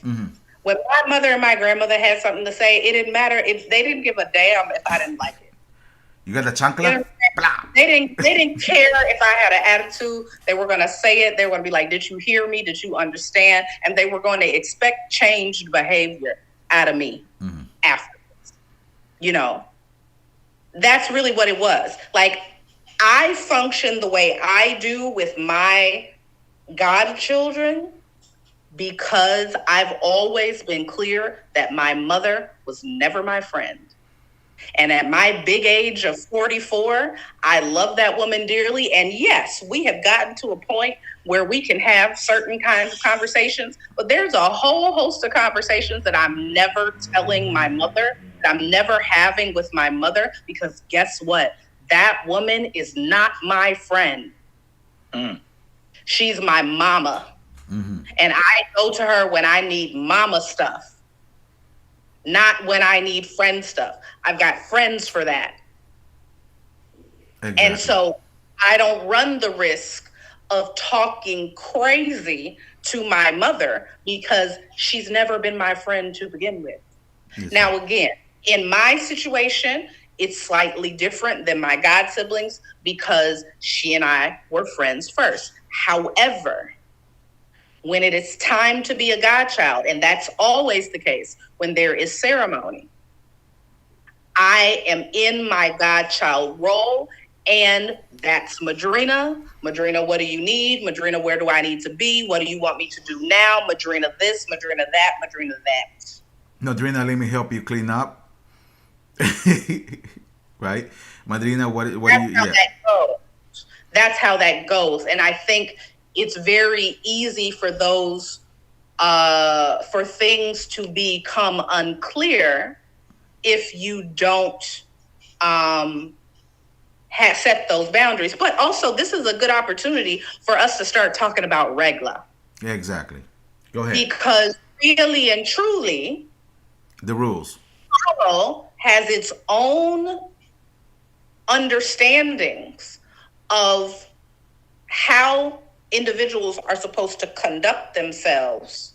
When my mother and my grandmother had something to say, it didn't matter if they didn't give a damn if I didn't like it. you got the You know chancla? what I'm saying? Blah. They didn't care if I had an attitude. They were gonna say it. They were gonna be like, "Did you hear me? Did you understand?" And they were going to expect changed behavior out of me afterwards. You know, that's really what it was. Like, I function the way I do with my godchildren because I've always been clear that my mother was never my friend. And at my big age of 44, I love that woman dearly. And yes, we have gotten to a point where we can have certain kinds of conversations, but there's a whole host of conversations that I'm never telling my mother, that I'm never having with my mother, because guess what? That woman is not my friend. She's my mama. And I go to her when I need mama stuff, not when I need friend stuff. I've got friends for that. Exactly. And so I don't run the risk of talking crazy to my mother because she's never been my friend to begin with. Yes, now, again, in my situation, it's slightly different than my god siblings because she and I were friends first. However, when it is time to be a godchild, and that's always the case when there is ceremony, I am in my godchild role, and that's Madrina. Madrina, what do you need? Madrina, where do I need to be? What do you want me to do now? Madrina this, Madrina that, Madrina that. Madrina, let me help you clean up. Right? Madrina, what do That's you, how yeah. that goes. That's how that goes. And I think it's very easy for those, for things to become unclear if you don't set those boundaries. But also, this is a good opportunity for us to start talking about regla. Yeah, exactly. Go ahead. Because really and truly, The rules. Palo has its own understandings of how individuals are supposed to conduct themselves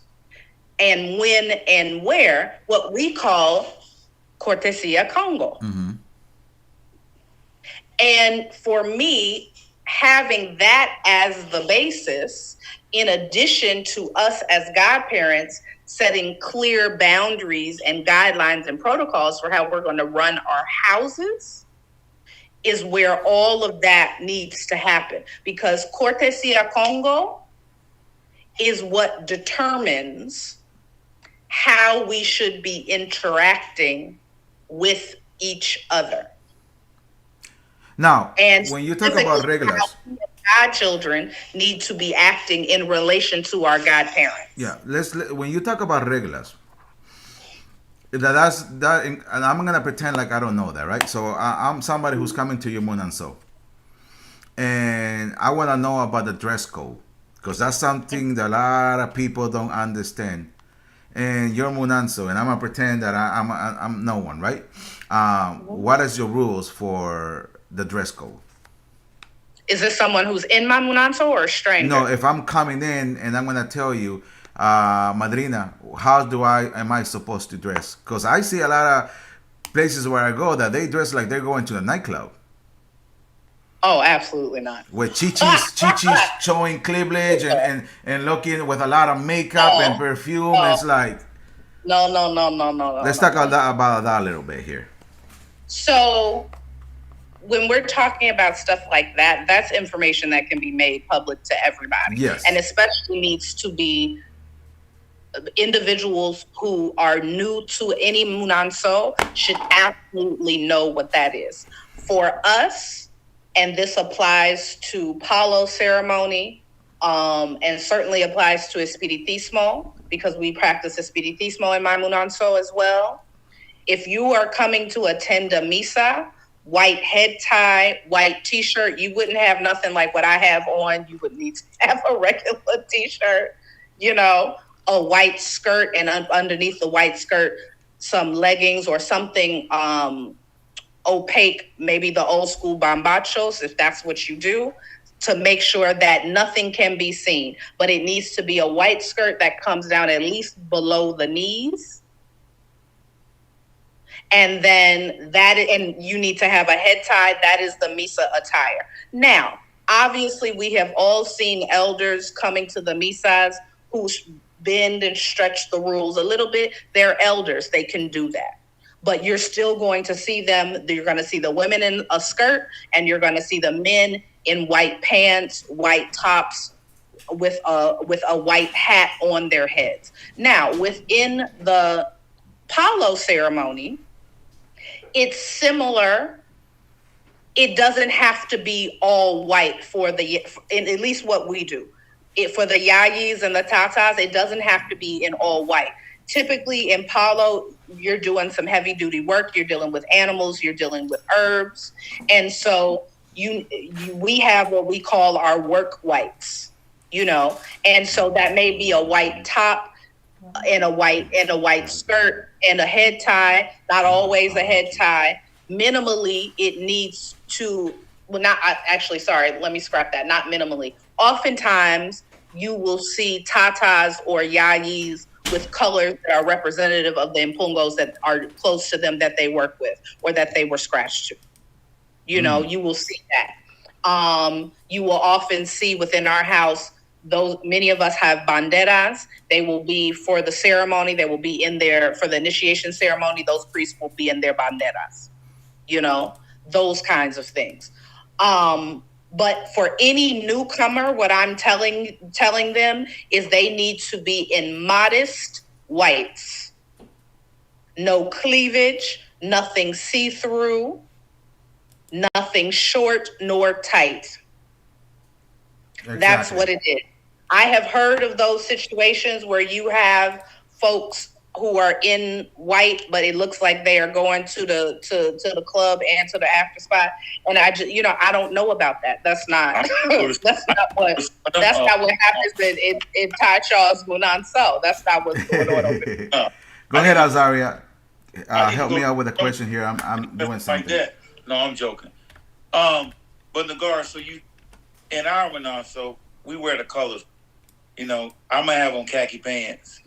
and when and where, what we call cortesia Congo. And for me, having that as the basis, in addition to us as godparents setting clear boundaries and guidelines and protocols for how we're going to run our houses, is where all of that needs to happen. Because cortesia Congo is what determines how we should be interacting with each other. Now, And when you talk about regulars, godchildren need to be acting in relation to our godparents. yeah, when you talk about regulars, that's that, and I'm gonna pretend like I don't know that, right? So I'm somebody who's coming to your Munanso, and I want to know about the dress code because that's something that a lot of people don't understand. And you're Munanso, and I'm gonna pretend that I'm no one, right? What is your rules for the dress code? Is this someone who's in my Munanso or a stranger? No, if I'm coming in and I'm gonna tell you, Madrina, how am I supposed to dress? Because I see a lot of places where I go that they dress like they're going to a nightclub. Oh, absolutely not. With chichis showing cleavage and looking with a lot of makeup and perfume. It's like no. Let's talk about that a little bit here. So when we're talking about stuff like that, that's information that can be made public to everybody. Yes. And especially needs to be individuals who are new to any Munanso should absolutely know what that is. For us, and this applies to Palo ceremony, and certainly applies to Espiritismo, because we practice Espiritismo in my Munanso as well. If you are coming to attend a misa, white head tie, white t-shirt. You wouldn't have nothing like what I have on. You would need to have a regular t-shirt, you know, a white skirt, and underneath the white skirt, some leggings or something opaque, maybe the old school bombachos, if that's what you do, to make sure that nothing can be seen. But it needs to be a white skirt that comes down at least below the knees. And then and you need to have a head tie. That is the Misa attire. Now, obviously, we have all seen elders coming to the Misas who bend and stretch the rules a little bit. They're elders. They can do that. But you're still going to see them. You're going to see the women in a skirt, and you're going to see the men in white pants, white tops, with a white hat on their heads. Now, within the Palo ceremony, it's similar. It doesn't have to be all white for at least what we do. For the Yayis and the Tatas, it doesn't have to be in all white. Typically in Palo, you're doing some heavy duty work. You're dealing with animals. You're dealing with herbs. And so we have what we call our work whites, and so that may be a white top and a white skirt and a head tie, not always a head tie. Minimally, it needs to, well, not actually, sorry, let me scrap that. Not minimally. Oftentimes, you will see tatas or yayis with colors that are representative of the impungos that are close to them that they work with or that they were scratched to. You will see that. You will often see within our house, many of us have banderas. They will be for the ceremony. They will be in there for the initiation ceremony. Those priests will be in their banderas, those kinds of things. But for any newcomer, what I'm telling them is they need to be in modest whites, no cleavage, nothing see-through, nothing short nor tight. Exactly. That's what it is. I have heard of those situations where you have folks who are in white, but it looks like they are going to the club and to the after spot. And I just, I don't know about that. That's not that's not what happens in Ty Shaw's Munan So. That's not what's going on over there. Go ahead, Azariah. Help me out with a question here. I'm doing something. Like that. No, I'm joking. But Negarra, so in our Munan So, we wear the colors. I'm gonna have on khaki pants.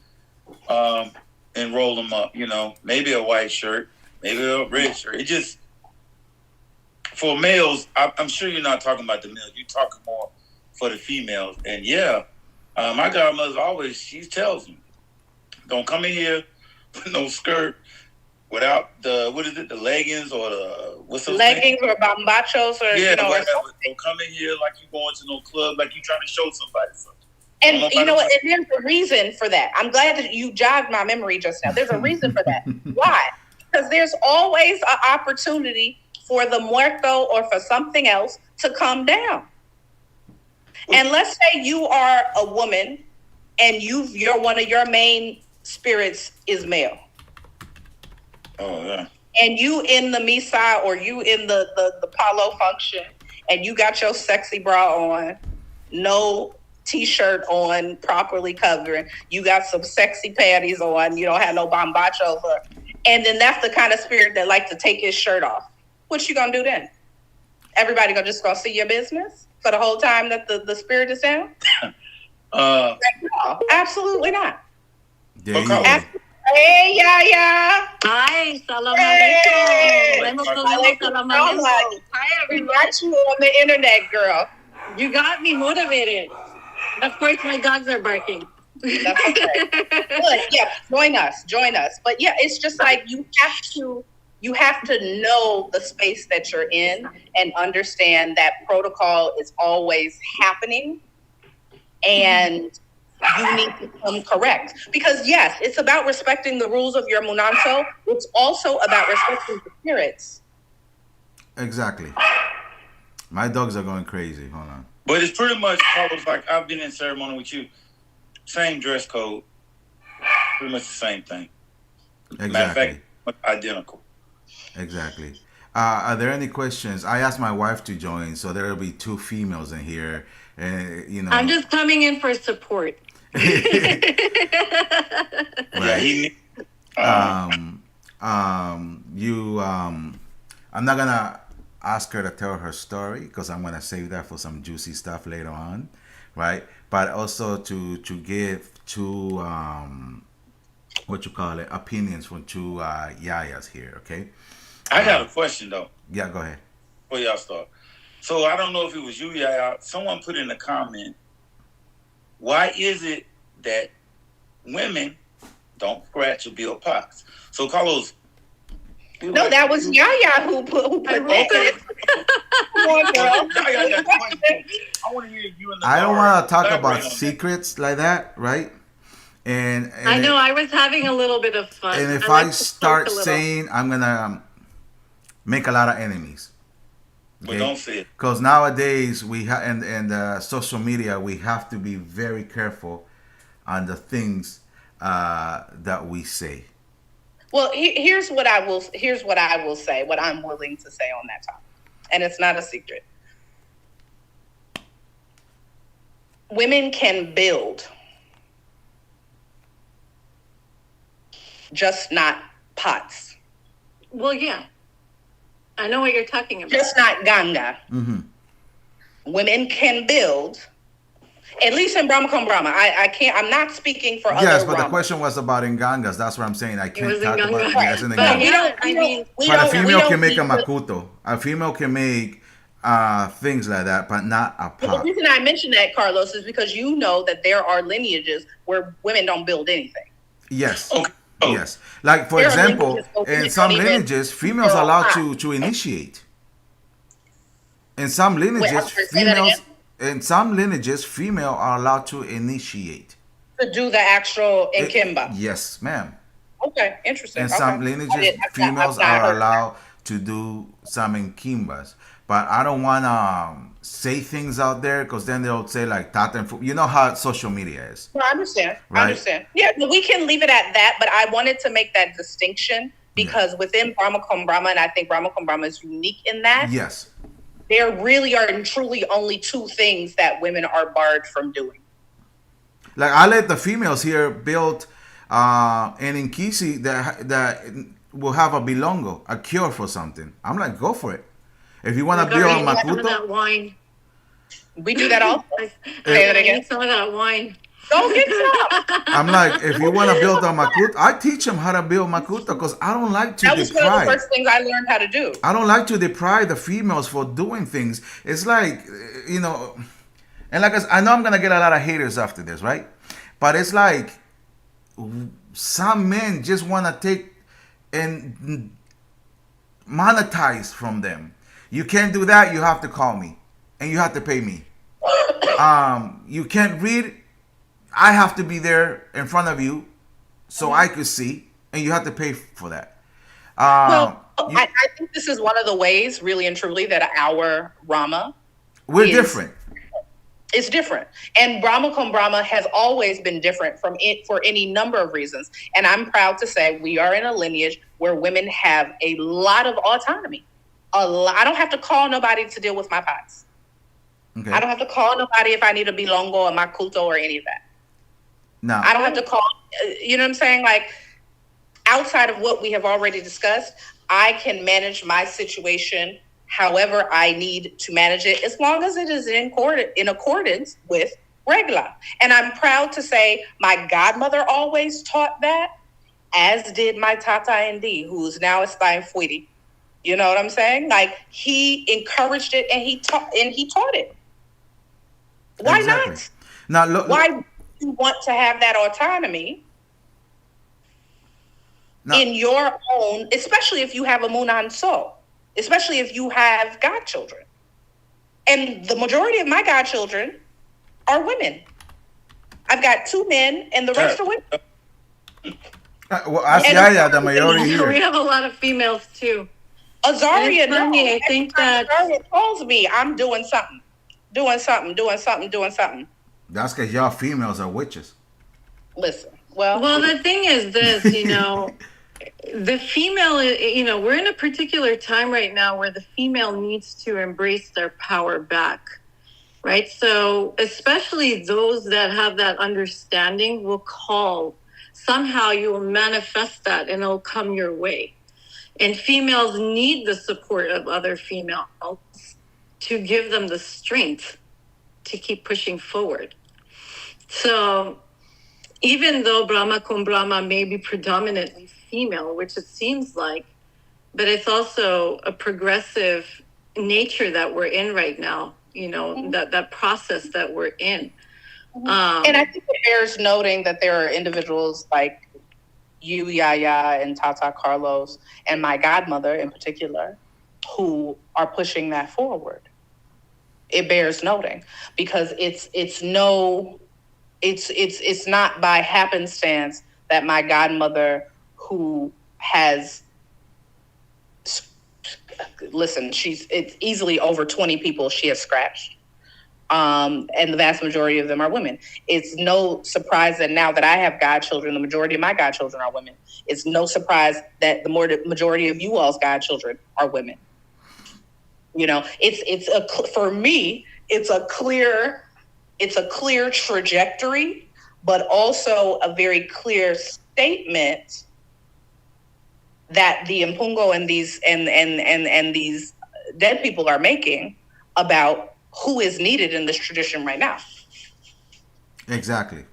And roll them up, maybe a white shirt, maybe a red shirt. It just, for males, I'm sure you're not talking about the males. You're talking more for the females. And my godmother she tells me, don't come in here with no skirt without the leggings or what's the leggings or bombachos or, whatever. Don't come in here like you going to no club, like you trying to show somebody something. And you know what? And there's a reason for that. I'm glad that you jogged my memory just now. There's a reason for that. Why? Because there's always an opportunity for the muerto or for something else to come down. And let's say you are a woman and you're one of your main spirits is male. Oh, yeah. And you in the misa or you in the Palo function and you got your sexy bra on, no t-shirt on, properly covering, you got some sexy panties on, you don't have no bombachos, and then that's the kind of spirit that like to take his shirt off. What you gonna do then? Everybody just gonna see your business for the whole time that the spirit is down? No, absolutely not. Hey, Yaya. Hi, salam alaikum. Hi, everyone. Got you on the internet, girl. You got me motivated. Of course, my dogs are barking. That's okay. Good. Yeah, join us. But yeah, it's just like you have to know the space that you're in and understand that protocol is always happening, and you need to come correct. Because yes, it's about respecting the rules of your Munanso. It's also about respecting the spirits. Exactly. My dogs are going crazy. Hold on. But it's pretty much almost like I've been in ceremony with you. Same dress code. Pretty much the same thing. Exactly. Matter of fact, identical. Exactly. Are there any questions? I asked my wife to join, so there will be two females in here, and I'm just coming in for support. Yeah, right. he need. You I'm not gonna ask her to tell her story because I'm gonna save that for some juicy stuff later on, right? But also to give two what you call it, opinions from two yayas here, okay? I got a question though. Yeah, go ahead. Before y'all start. So I don't know if it was you, Yaya. Someone put in a comment, why is it that women don't scratch or build pots? So Carlos. No, that was Yaya who put that. Come on, girl. Yaya, I want to hear you and the I don't want to talk about elaborate on that. secrets like that, right? And I know. I was having a little bit of fun. and if like I to start poke a little. saying, I'm gonna make a lot of enemies. But don't say it. Because nowadays we have and social media, we have to be very careful on the things that we say. Well, here's what I will say. What I'm willing to say on that topic, and it's not a secret. Women can build, just not pots. Well, yeah. I know what you're talking about. Just not ganga. Mm-hmm. Women can build, at least in Brahma Kom Brahma. I can't. I'm not speaking for other. Yes, but the Ramas. question was about Ngangas. That's what I'm saying. I can't was talk Nganga. about yes, in But Ngangas. yeah, I mean, But a female can make a makuto. A female can make things like that, but not a But the pot. reason I mention that, Carlos, is because you know that there are lineages where women don't build anything. Yes. Okay. Oh. Yes. Like for There are example, lineages where in women some don't even lineages, females are build allowed pots. to initiate. In some I'm lineages, sorry, say that females again? in some lineages, female are allowed to initiate. To do the actual Nkimba. Yes, ma'am. Okay, interesting. In Okay. some lineages, females I've not are heard that. allowed to do some kimbas. But I don't want to say things out there because then they'll say like Tata Nfumbe. You know how social media is. No, I understand. Right. I understand. Yeah, we can leave it at that, but I wanted to make that distinction because within Brahma Kom Brahma, and I think Brahma Kom Brahma is unique in that, Yes. there really are truly only two things that women are barred from doing. Like I let the females here build an inkisi that will have a bilongo, a cure for something. I'm like, go for it. If you want to build a some of makuto, that wine. We do that also. I Say that again. need some of that wine. Go get some. I'm like, if you want to build a makuto, I teach them how to build makuto because I don't like to That was one of the deprive. first things I learned how to do. I don't like to deprive the females for doing things. It's like, and like I know I'm gonna get a lot of haters after this, right? But it's like some men just want to take and monetize from them. You can't do that. You have to call me, and you have to pay me. You can't read. I have to be there in front of you, so I could see, and you have to pay for that. Well, I think this is one of the ways, really and truly, that our Rama We're is different. It's different. And Brahma Kom Brahma has always been different from it for any number of reasons. And I'm proud to say we are in a lineage where women have a lot of autonomy. I don't have to call nobody to deal with my pots. Okay. I don't have to call nobody if I need a bilongo or makuto or any of that. Now, I don't have to call, you know what I'm saying? Like, outside of what we have already discussed, I can manage my situation however I need to manage it, as long as it is in accordance with regla. And I'm proud to say my godmother always taught that, as did my Tata Nfumbe, who's now a Nfumbe. You know what I'm saying? Like, he encouraged it and he taught it. Why exactly. not? Now, look. Why do you want to have that autonomy in your own, especially if you have a Munan soul, especially if you have godchildren? And the majority of my godchildren are women. I've got 2 men and the rest are women. Well, ask Yaya, the majority We here. have a lot of females too. Azariah, And it's funny, I think that- Azariah calls me, I'm doing something. That's because y'all females are witches. Listen, well, Well, the thing is this, the female, we're in a particular time right now where the female needs to embrace their power back, right? So especially those that have that understanding will call. Somehow you will manifest that and it'll come your way. And females need the support of other females to give them the strength to keep pushing forward. So even though Brahma cum Brahma may be predominantly female, which it seems like, but it's also a progressive nature that we're in right now, that process that we're in. And I think it bears noting that there are individuals like you, Yaya, and Tata Carlos, and my godmother in particular, who are pushing that forward. It bears noting because it's not by happenstance that my godmother, who has, listen, it's easily over 20 people she has scratched. And the vast majority of them are women. It's no surprise that now that I have godchildren, the majority of my godchildren are women. It's no surprise that the majority of you all's godchildren are women. For me, it's a clear trajectory, but also a very clear statement that the Mpungo and these dead people are making about who is needed in this tradition right now. Exactly.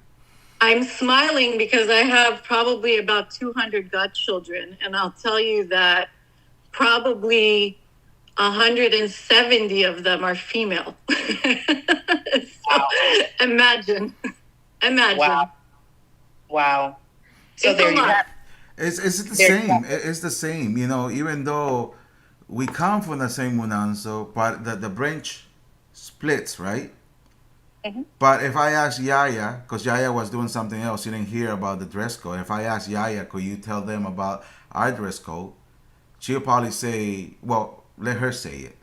I'm smiling because I have probably about 200 godchildren, and I'll tell you that probably 170 of them are female. So imagine. Wow. So there you have. It's the same. It's the same. Even though we come from the same Munanso, but the branch splits, right? Mm-hmm. But if I ask Yaya, because Yaya was doing something else, you didn't hear about the dress code. If I ask Yaya, could you tell them about our dress code? She'll probably say, "Well, let her say it."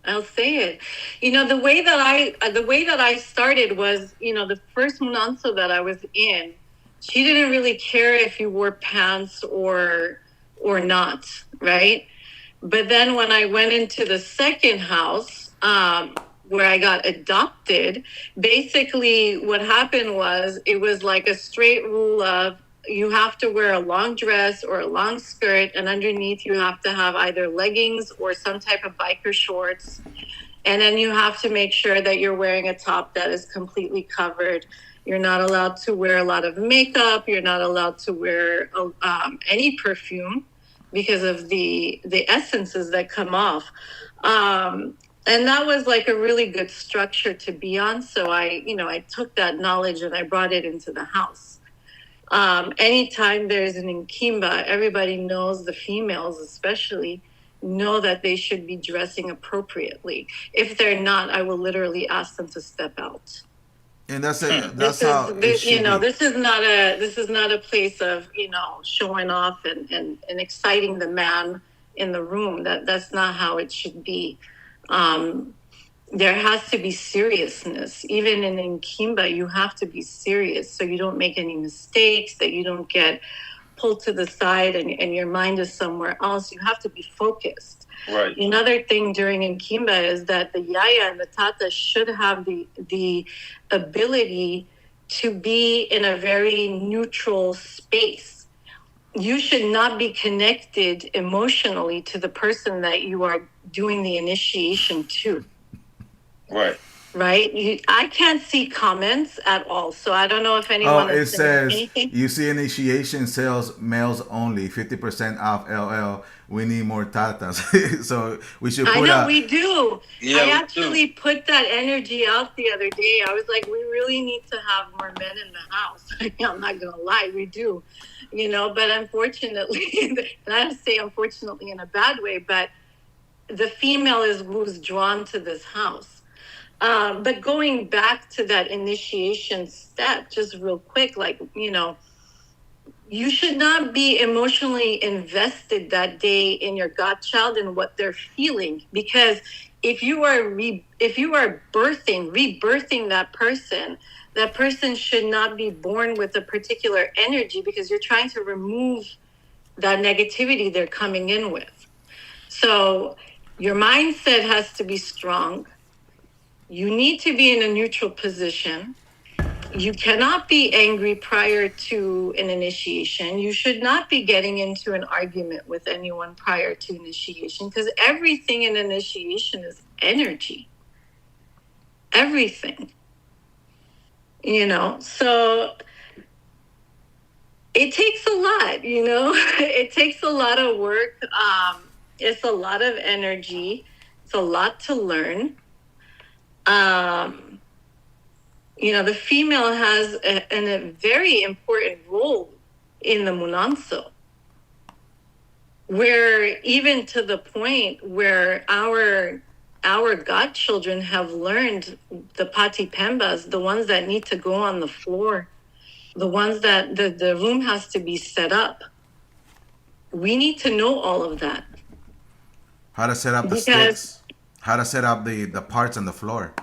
I'll say it. The way that I started was, the first Munanso that I was in, she didn't really care if you wore pants or not, right? But then when I went into the second house, where I got adopted, basically what happened was it was like a straight rule of you have to wear a long dress or a long skirt, and underneath you have to have either leggings or some type of biker shorts. And then you have to make sure that you're wearing a top that is completely covered. You're not allowed to wear a lot of makeup. You're not allowed to wear any perfume because of the essences that come off. And that was like a really good structure to be on. So I took that knowledge and I brought it into the house. Anytime there's an Nkimba, everybody knows, the females especially, know that they should be dressing appropriately. If they're not, I will literally ask them to step out. And that's it. That's how it should be. This is not a place of showing off and exciting the man in the room. That's not how it should be. There has to be seriousness. Even in Nkimba, you have to be serious so you don't make any mistakes, that you don't get pulled to the side and your mind is somewhere else. You have to be focused. Right. Another thing during Nkimba is that the Yaya and the Tata should have the ability to be in a very neutral space. You should not be connected emotionally to the person that you are doing the initiation to. Right? I can't see comments at all, so I don't know if anyone it says anything. You see initiation sales males only, 50% off LL. We need more tatas. So we should put we do. Yeah, I actually put that energy out the other day. I was like, we really need to have more men in the house. I'm not gonna lie, we do. But unfortunately, and I don't say unfortunately in a bad way, but the female is who's drawn to this house. But going back to that initiation step, just real quick, you should not be emotionally invested that day in your godchild and what they're feeling, because if you are rebirthing that person should not be born with a particular energy, because you're trying to remove that negativity they're coming in with. So your mindset has to be strong. You need to be in a neutral position. You cannot be angry prior to an initiation. You should not be getting into an argument with anyone prior to initiation, because everything in initiation is energy. Everything. So it takes a lot, it takes a lot of work. It's a lot of energy. It's a lot to learn. The female has a very important role in the Munanso, where even to the point where our godchildren have learned the pati pembas, the ones that need to go on the floor, the ones that the room has to be set up. We need to know all of that. How to set up the sticks, how to set up the parts on the floor.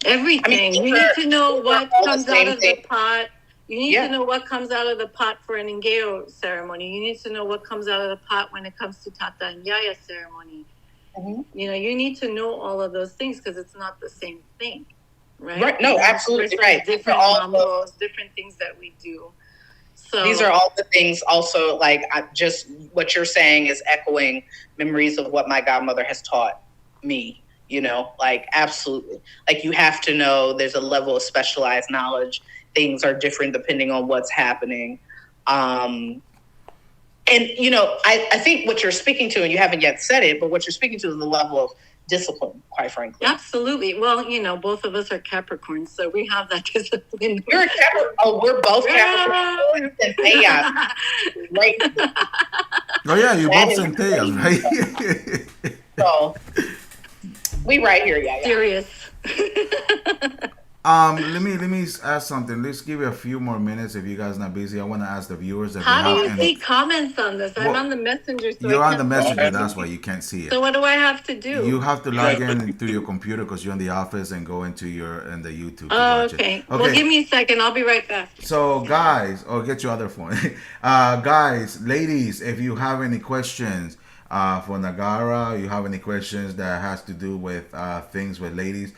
Everything. You need to know what comes out of the pot. You need to know what comes out of the pot for an Ngeo ceremony. You need to know what comes out of the pot when it comes to Tata and Yaya ceremony. Mm-hmm. You need to know all of those things, because it's not the same thing, right? Right. No, absolutely right. Different mambos, different things that we do. So these are all the things also, like, just what you're saying is echoing memories of what my godmother has taught me. Like, absolutely. Like, you have to know there's a level of specialized knowledge. Things are different depending on what's happening. And, I think what you're speaking to, and you haven't yet said it, but what you're speaking to is the level of discipline, quite frankly. Absolutely. Well, both of us are Capricorns, so we have that discipline. You're a Capricorn. Oh, we're both Capricorns and Yaya. Right. Oh, yeah, you're both centellas, right? So, we right here, Yaya. Serious. Let me ask something. Let's give you a few more minutes if you guys not busy. I want to ask the viewers. How do you see comments on this? I'm on the messenger. So you're on the messenger. That's why you can't see it. So what do I have to do? You have to log in through your computer because you're in the office, and go into the YouTube. Oh, okay. Well, give me a second. I'll be right back. So, guys, get your other phone. Guys, ladies, if you have any questions for Negarra, you have any questions that has to do with things with ladies,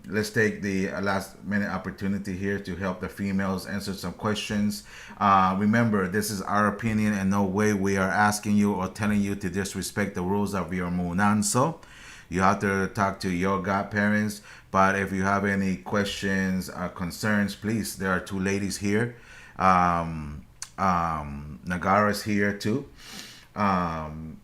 let's take the last minute opportunity here to help the females answer some questions. Remember, this is our opinion, and no way we are asking you or telling you to disrespect the rules of your munanso. You have to talk to your godparents. But if you have any questions or concerns, please, there are two ladies here. Negarra is here too. And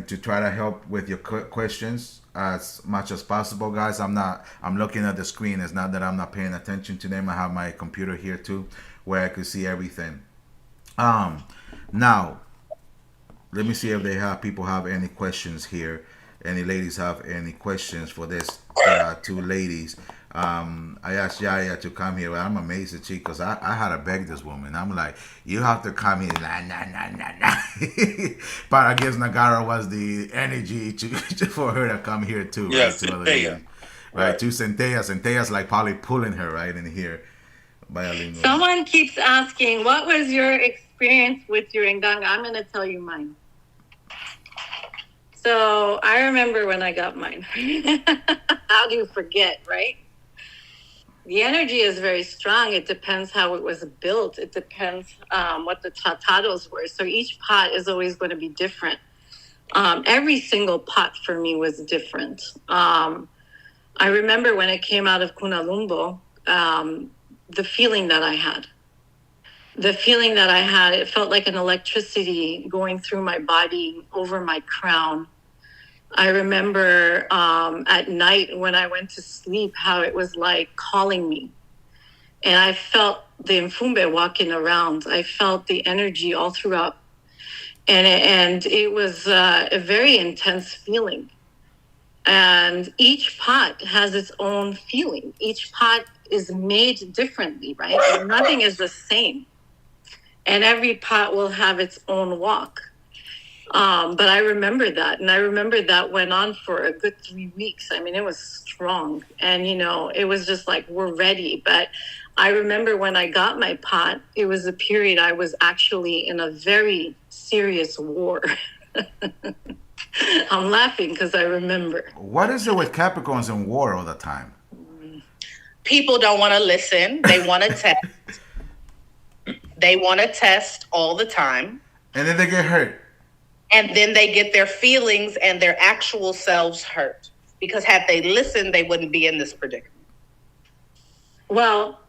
to try to help with your questions as much as possible, guys. I'm looking at the screen. It's not that I'm not paying attention to them. I have my computer here too, where I can see everything. Now, let me see if people have any questions here. Any ladies have any questions for this two ladies? I asked Yaya to come here. I'm amazed at she, because I had to beg this woman. I'm like, you have to come here. Nah. But I guess Negarra was the energy for her to come here too. Yeah, right? Two other ladies. Right, two centellas. Centellas like probably pulling her right in here. Someone keeps asking, what was your experience with your Nganga? I'm going to tell you mine. So I remember when I got mine. How do you forget, right? The energy is very strong. It depends how it was built. It depends what the tratados were. So each pot is always going to be different. Every single pot for me was different. I remember when it came out of Kunalumbo, the feeling that I had. It felt like an electricity going through my body, over my crown. I remember at night when I went to sleep, how it was like calling me. And I felt the Nfumbe walking around. I felt the energy all throughout. And it was a very intense feeling. And each pot has its own feeling. Each pot is made differently, right? So nothing is the same. And every pot will have its own walk. But I remember that. And I remember that went on for a good 3 weeks. I mean, it was strong. And, it was just like, we're ready. But I remember when I got my pot, it was a period I was actually in a very serious war. I'm laughing because I remember. What is it with Capricorns in war all the time? People don't want to listen. They want to test. They want to test all the time. And then they get hurt. And then they get their feelings and their actual selves hurt. Because had they listened, they wouldn't be in this predicament. Well,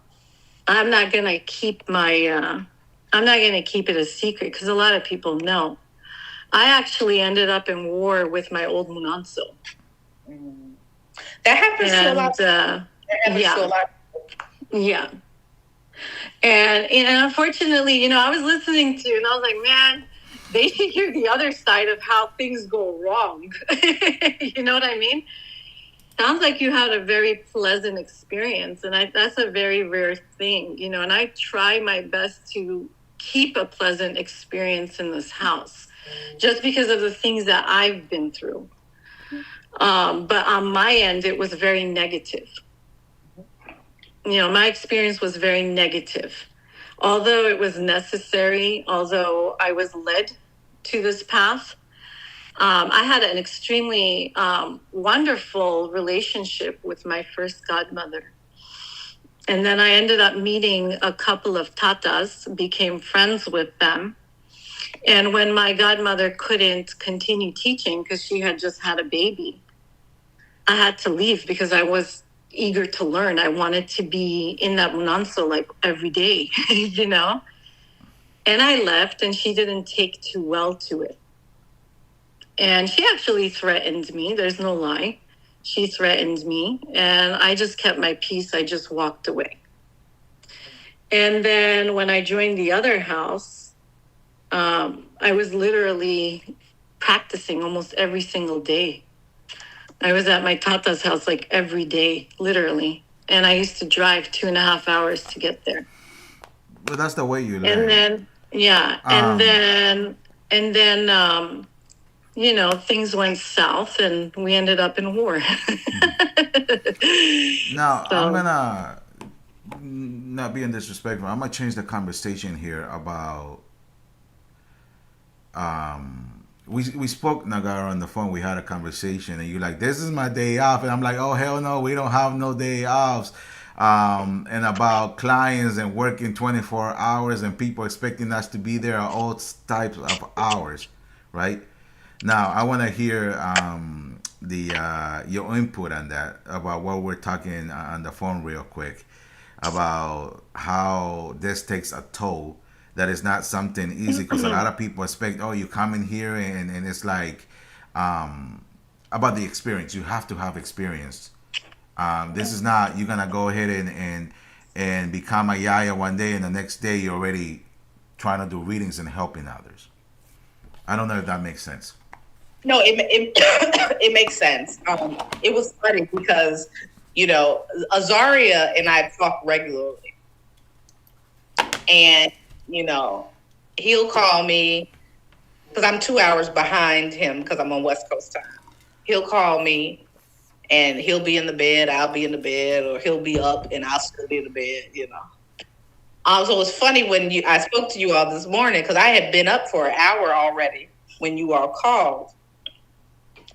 I'm not going to keep I'm not going to keep it a secret because a lot of people know. I actually ended up in war with my old Munanso. That happens to a lot. Yeah. And unfortunately, I was listening to, and I was like, man, they should hear the other side of how things go wrong. You know what I mean? Sounds like you had a very pleasant experience, and that's a very rare thing, and I try my best to keep a pleasant experience in this house, just because of the things that I've been through. But on my end, it was very negative. My experience was very negative. Although it was necessary, although I was led to this path, I had an extremely wonderful relationship with my first godmother. And then I ended up meeting a couple of tatas, became friends with them. And when my godmother couldn't continue teaching because she had just had a baby, I had to leave because I was eager to learn. I wanted to be in that Munanso like every day, And I left, and she didn't take too well to it. And she actually threatened me. There's no lie. She threatened me, and I just kept my peace. I just walked away. And then when I joined the other house, I was literally practicing almost every single day. I was at my tata's house like every day, literally. And I used to drive 2.5 hours to get there. Well, that's the way you learn. And then, things went south, and we ended up in war. Now, I'm gonna not being disrespectful. I'm gonna change the conversation here about. We spoke, Negarra, on the phone. We had a conversation, and you're like, "This is my day off," and I'm like, "Oh hell no, we don't have no day offs." And about clients and working 24 hours and people expecting us to be there at all types of hours, right? Now, I want to hear your input on that, about what we're talking on the phone real quick, about how this takes a toll, that is not something easy, because a lot of people expect, oh, you come in here and it's like, about the experience. You have to have experience. This is not, you're going to go ahead and become a Yaya one day, and the next day you're already trying to do readings and helping others. I don't know if that makes sense. No, it makes sense. It was funny because, Azariah and I talk regularly. And, he'll call me because I'm 2 hours behind him because I'm on West Coast time. He'll call me and he'll be in the bed, I'll be in the bed, or he'll be up and I'll still be in the bed, So it was funny when I spoke to you all this morning because I had been up for an hour already when you all called,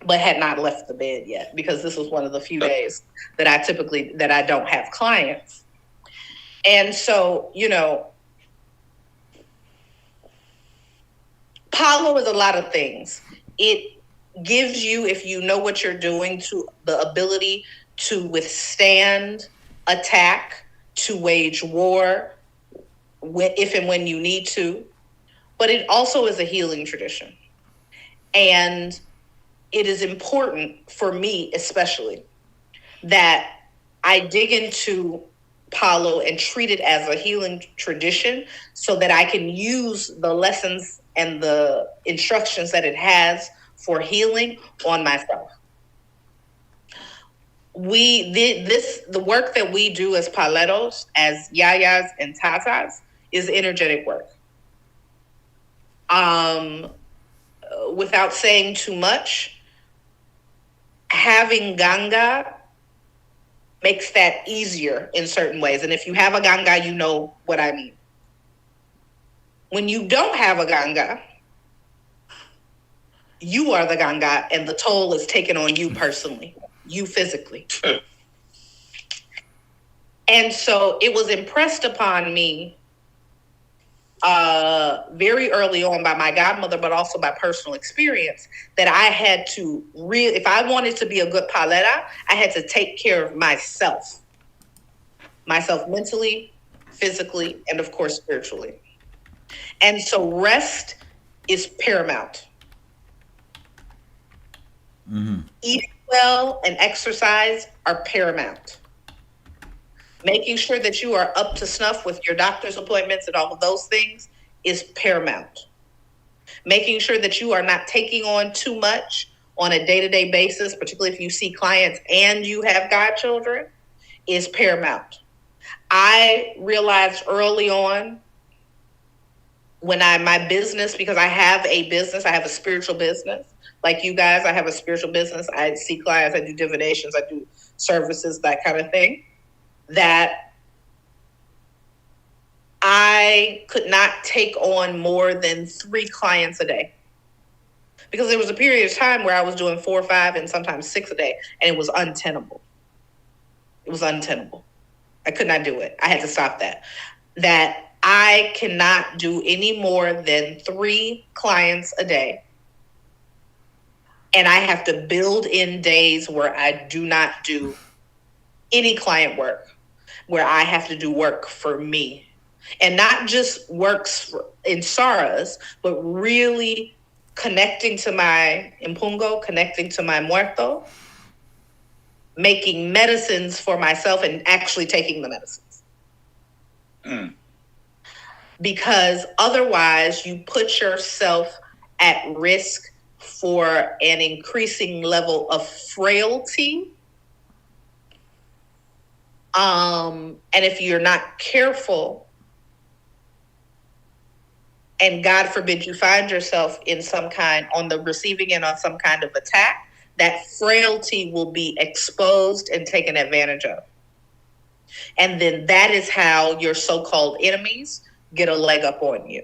but had not left the bed yet because this was one of the few days that I don't have clients. And so, Palo is a lot of things. It gives you, if you know what you're doing, to the ability to withstand attack, to wage war, if and when you need to. But it also is a healing tradition. And it is important for me, especially, that I dig into Palo and treat it as a healing tradition so that I can use the lessons and the instructions that it has for healing on myself. The work that we do as paleros, as yayas and tatas, is energetic work. Without saying too much, having Ganga makes that easier in certain ways. And if you have a ganga, you know what I mean. When you don't have a ganga, you are the ganga, and the toll is taken on you personally, you physically. And so it was impressed upon me very early on by my godmother, but also by personal experience, that I had to if I wanted to be a good paleta, I had to take care of myself mentally, physically, and of course, spiritually. And so rest is paramount. Eating well and exercise are paramount. Making sure that you are up to snuff with your doctor's appointments and all of those things is paramount. Making sure that you are not taking on too much on a day-to-day basis, particularly if you see clients and you have godchildren, is paramount. I realized early on when my business, because I have a business, I have a spiritual business. Like you guys, I have a spiritual business. I see clients, I do divinations, I do services, that kind of thing. That I could not take on more than 3 clients a day. Because there was a period of time where I was doing 4 or 5 and sometimes 6 a day, and it was untenable. It was untenable. I could not do it. I had to stop that. That I cannot do any more than 3 clients a day. And I have to build in days where I do not do any client work, where I have to do work for me. And not just works in Saras, but really connecting to my impungo, connecting to my muerto, making medicines for myself and actually taking the medicines. Because otherwise you put yourself at risk for an increasing level of frailty. And if you're not careful, and God forbid you find yourself in some kind, on the receiving end on some kind of attack, that frailty will be exposed and taken advantage of. And then that is how your so-called enemies get a leg up on you.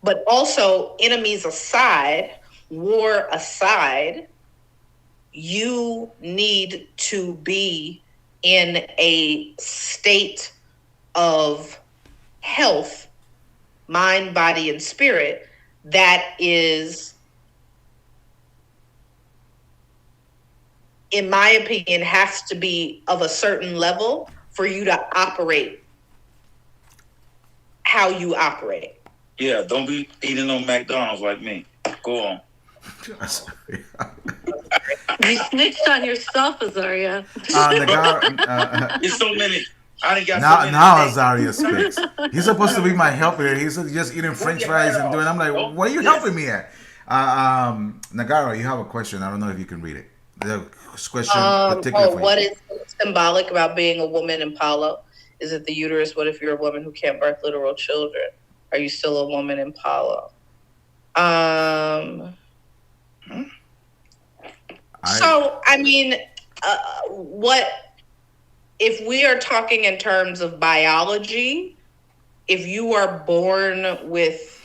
But also, enemies aside, war aside, you need to be in a state of health, mind, body, and spirit that is, in my opinion, has to be of a certain level for you to operate how you operate. Yeah, don't be eating no McDonald's like me. Go on. You snitched on yourself, Azariah. Negarra, It's so many. I done got now, so many. now Azariah speaks. He's supposed to be my helper. He's just eating French fries and doing. I'm like, what are you helping me at? Negarra, you have a question. I don't know if you can read it. The question particularly for you. What is symbolic about being a woman in Palo? Is it the uterus? What if you're a woman who can't birth literal children? Are you still a woman in Palo? So, I mean, what if we are talking in terms of biology? If you are born with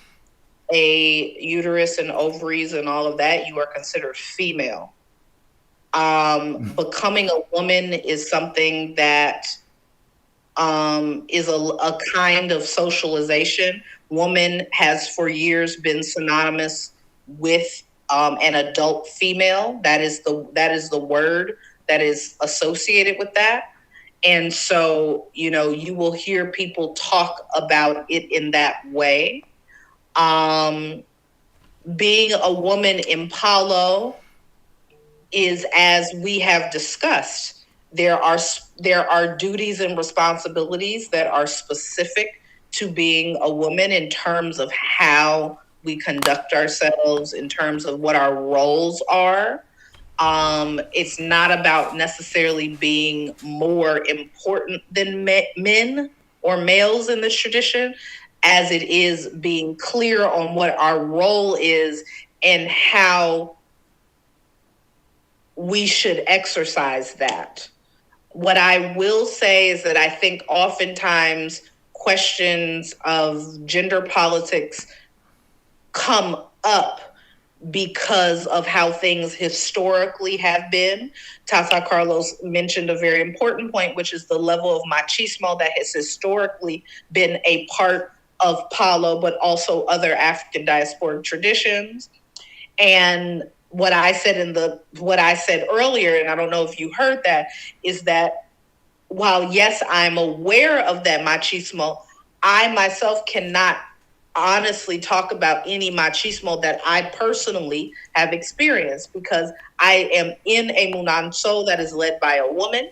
a uterus and ovaries and all of that, you are considered female. Becoming a woman is something that is a kind of socialization. Woman has for years been synonymous with an adult female. That is the word that is associated with that. And so, you will hear people talk about it in that way. Being a woman in Palo is, as we have discussed, there are duties and responsibilities that are specific to being a woman in terms of how we conduct ourselves, in terms of what our roles are. It's not about necessarily being more important than men or males in this tradition, as it is being clear on what our role is and how we should exercise that. What I will say is that I think oftentimes questions of gender politics come up because of how things historically have been. Tata Carlos mentioned a very important point, which is the level of machismo that has historically been a part of Palo, but also other African diasporic traditions. And what I said earlier, and I don't know if you heard that, is that while yes, I'm aware of that machismo, I myself cannot honestly talk about any machismo that I personally have experienced because I am in a Munanso that is led by a woman,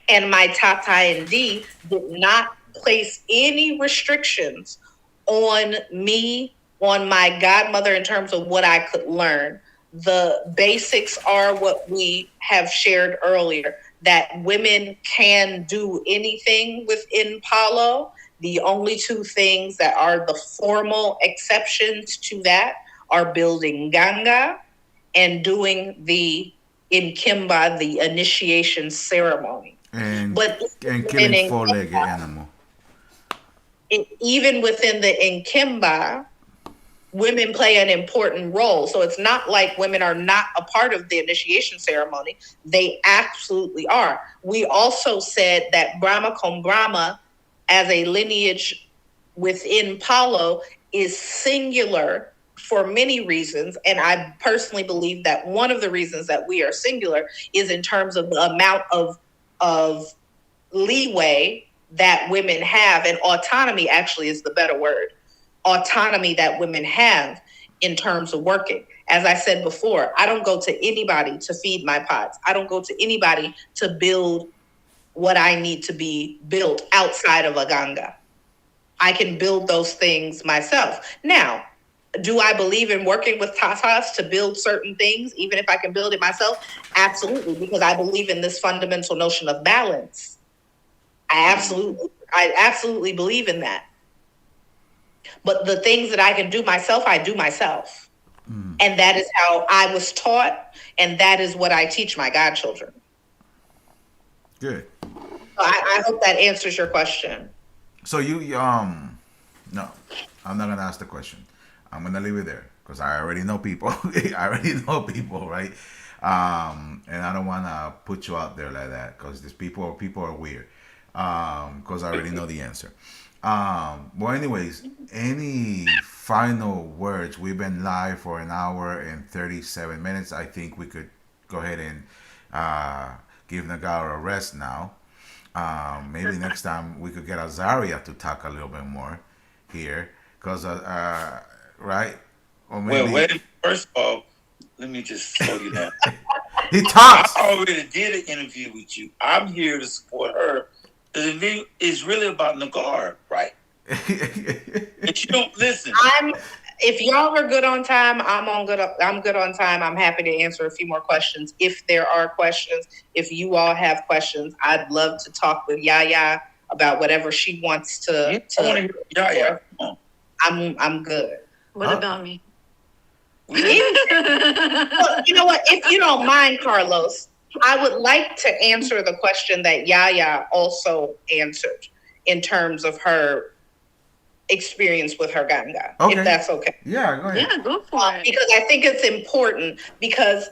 and my Tata and D did not place any restrictions on me, on my godmother in terms of what I could learn. The basics are what we have shared earlier, that women can do anything within Palo. The only two things that are the formal exceptions to that are building Ganga and doing the Nkimba, the initiation ceremony. and But and in killing four-legged animal. even within the Nkimba, women play an important role. So it's not like women are not a part of the initiation ceremony. They absolutely are. We also said that Brahma cum Brahma, as a lineage within Palo, is singular for many reasons. And I personally believe that one of the reasons that we are singular is in terms of the amount of leeway that women have, and autonomy actually is the better word, autonomy that women have in terms of working. As I said before, I don't go to anybody to feed my pots. I don't go to anybody to build what I need to be built outside of a Ganga. I can build those things myself. Now, do I believe in working with Tatas to build certain things, even if I can build it myself? Absolutely, because I believe in this fundamental notion of balance. I absolutely believe in that. But the things that I can do myself, I do myself. And that is how I was taught, and that is what I teach my godchildren. Good. So I hope that answers your question. So no, I'm not gonna ask the question. I'm gonna leave it there because I already know people. I already know people, right? And I don't wanna put you out there like that because these people are weird. Because I already know the answer. Well, anyways, any final words? We've been live for an hour and 37 minutes. I think we could go ahead and give Negarra a rest now. Maybe next time we could get Azariah to talk a little bit more here, because right? Or Well, maybe wait. First of all, let me just slow you down. he I talks. already did an interview with you. I'm here to support her. The interview is really about Negarra, right? But you don't listen. If y'all are good on time, I'm good on time. I'm happy to answer a few more questions if there are questions. If you all have questions, I'd love to talk with Yaya about whatever she wants to. I want to hear Yaya. I'm good. What about me? Well, you know what? If you don't mind, Carlos, I would like to answer the question that Yaya also answered in terms of her experience with her Ganga, Okay. if that's okay. Yeah, go ahead. Yeah, go for it. Because I think it's important, because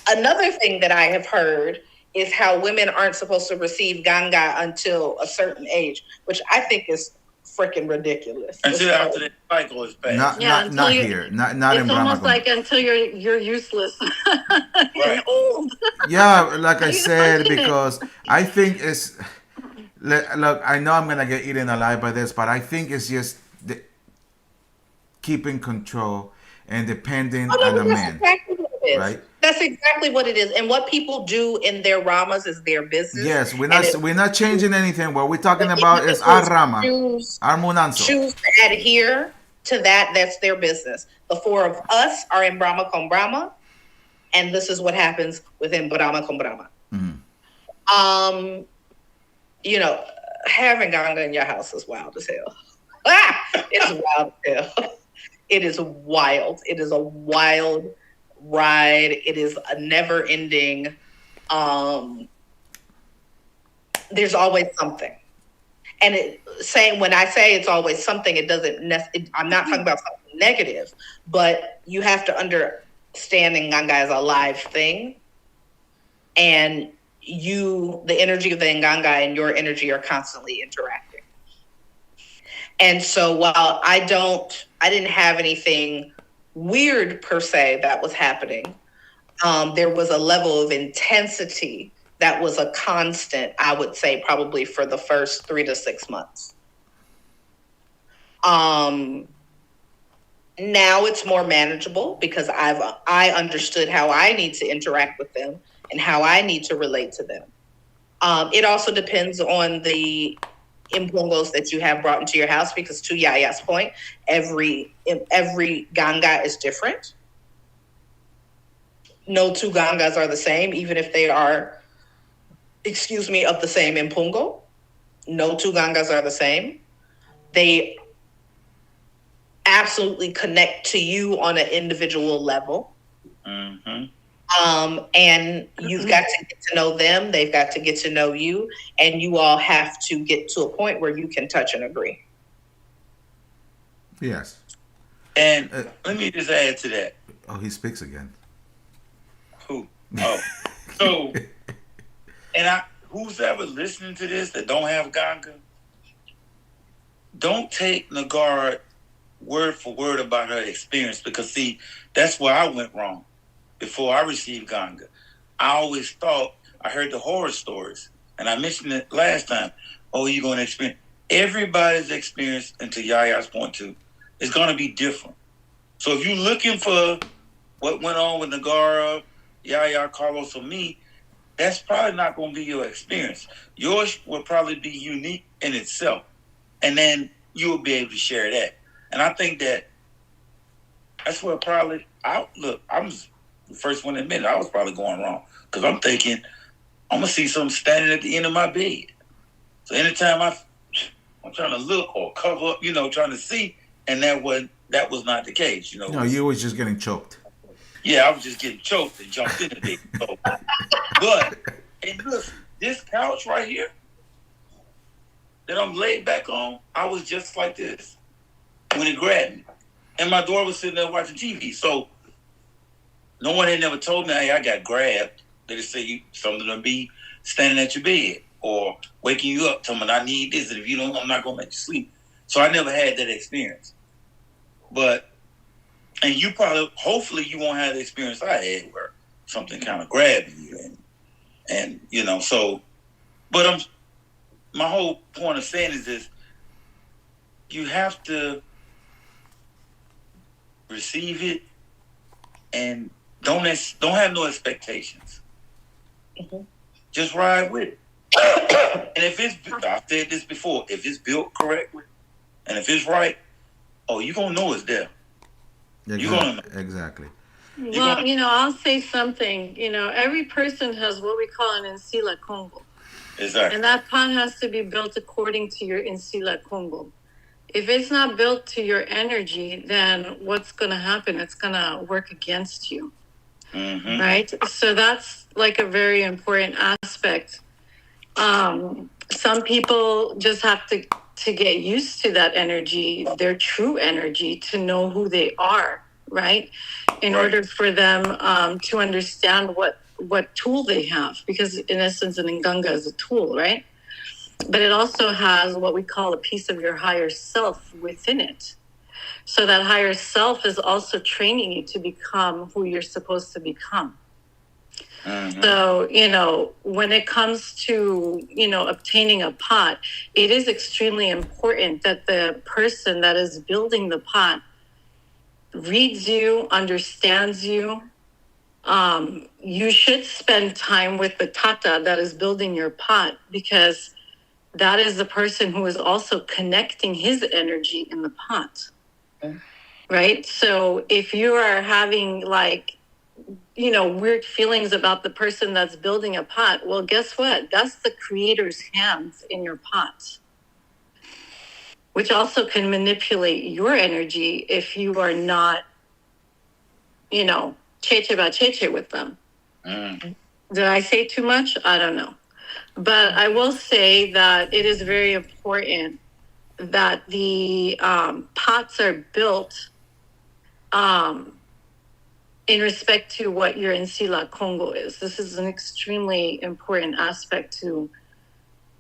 another thing that I have heard is how women aren't supposed to receive Ganga until a certain age, which I think is freaking ridiculous. Until after the cycle is passed. Not here. Not in It's almost Brahma. like until you're useless Right. and old. Yeah, like I You said, imagine it. because I think it's. Look, I know I'm gonna get eaten alive by this, but I think it's just keeping control and depending on a that's man, exactly what it is. right? That's exactly what it is. And what people do in their ramas is their business. Yes, And we're not changing anything. What we're talking if about is our rama, our munanso. choose to adhere to that, that's their business. The four of us are in Brahma cum Brahma, and this is what happens within Brahma cum Brahma. You know, having Ganga in your house is wild as hell. It's wild as hell. It is wild. It is a wild, ride. It is a never ending. There's always something. And when I say it's always something, it doesn't I'm not talking about something negative, but you have to understand Nganga is a live thing. And the energy of the Nganga and your energy are constantly interacting. And so while I didn't have anything weird per se that was happening, there was a level of intensity that was a constant, I would say, probably for the first 3 to 6 months. Now it's more manageable because I understood how I need to interact with them and how I need to relate to them. It also depends on the impungos that you have brought into your house, because to Yaya's point, every ganga is different. No two gangas are the same, even if they are, of the same impungo. No two gangas are the same. They absolutely connect to you on an individual level. Mm-hmm. And you've got to get to know them. They've got to get to know you. And you all have to get to a point where you can touch and agree. Yes. And let me just add to that. Oh, he speaks again. Who? Oh. So, who's ever listening to this that don't have Ganga, don't take Negarra word for word about her experience, because see, that's where I went wrong before I received Ganga. I always thought, I heard the horror stories, and I mentioned it last time. Oh, you're going to experience. Everybody's experience, and to Yaya's point too, is going to be different. So if you're looking for what went on with Negarra, Yaya, Carlos, or me, that's probably not going to be your experience. Yours will probably be unique in itself. And then you'll be able to share that. And I think that's where probably, I was the first one to admit it, I was probably going wrong. Because I'm thinking, I'm going to see something standing at the end of my bed. So anytime I'm trying to look or cover up, trying to see, and that was not the case. No, you was just getting choked. Yeah, I was just getting choked and jumped into it. So, but, and listen, this couch right here that I'm laid back on, I was just like this when it grabbed me. And my daughter was sitting there watching TV. So no one had never told me, hey, I got grabbed. They just say something to be standing at your bed or waking you up, telling me I need this, and if you don't, I'm not going to make you sleep. So I never had that experience. And you probably, hopefully you won't have the experience I had where something kind of grabbed you and so, but my whole point of saying is this: you have to receive it and don't have no expectations. Mm-hmm. Just ride with it. And if I've said this before, if it's built correctly and if it's right, you're gonna know it's there. Exactly. Well, I'll say something. Every person has what we call an Insila Congo. Exactly. And that pot has to be built according to your Insila Congo. If it's not built to your energy, then what's going to happen? It's going to work against you. Mm-hmm. Right? So that's like a very important aspect. Some people just have to get used to that energy, their true energy, to know who they are, right? In order for them to understand what tool they have, because in essence, an Nganga is a tool, right? But it also has what we call a piece of your higher self within it. So that higher self is also training you to become who you're supposed to become. Mm-hmm. So, when it comes to, obtaining a pot, it is extremely important that the person that is building the pot reads you, understands you. You should spend time with the Tata that is building your pot, because that is the person who is also connecting his energy in the pot. Okay. Right? So if you are having weird feelings about the person that's building a pot, well, guess what? That's the creator's hands in your pot, which also can manipulate your energy if you are not, cheche ba cheche with them. Mm. Did I say too much? I don't know. But I will say that it is very important that the pots are built um, in respect to what your Nsila Congo is. This is an extremely important aspect to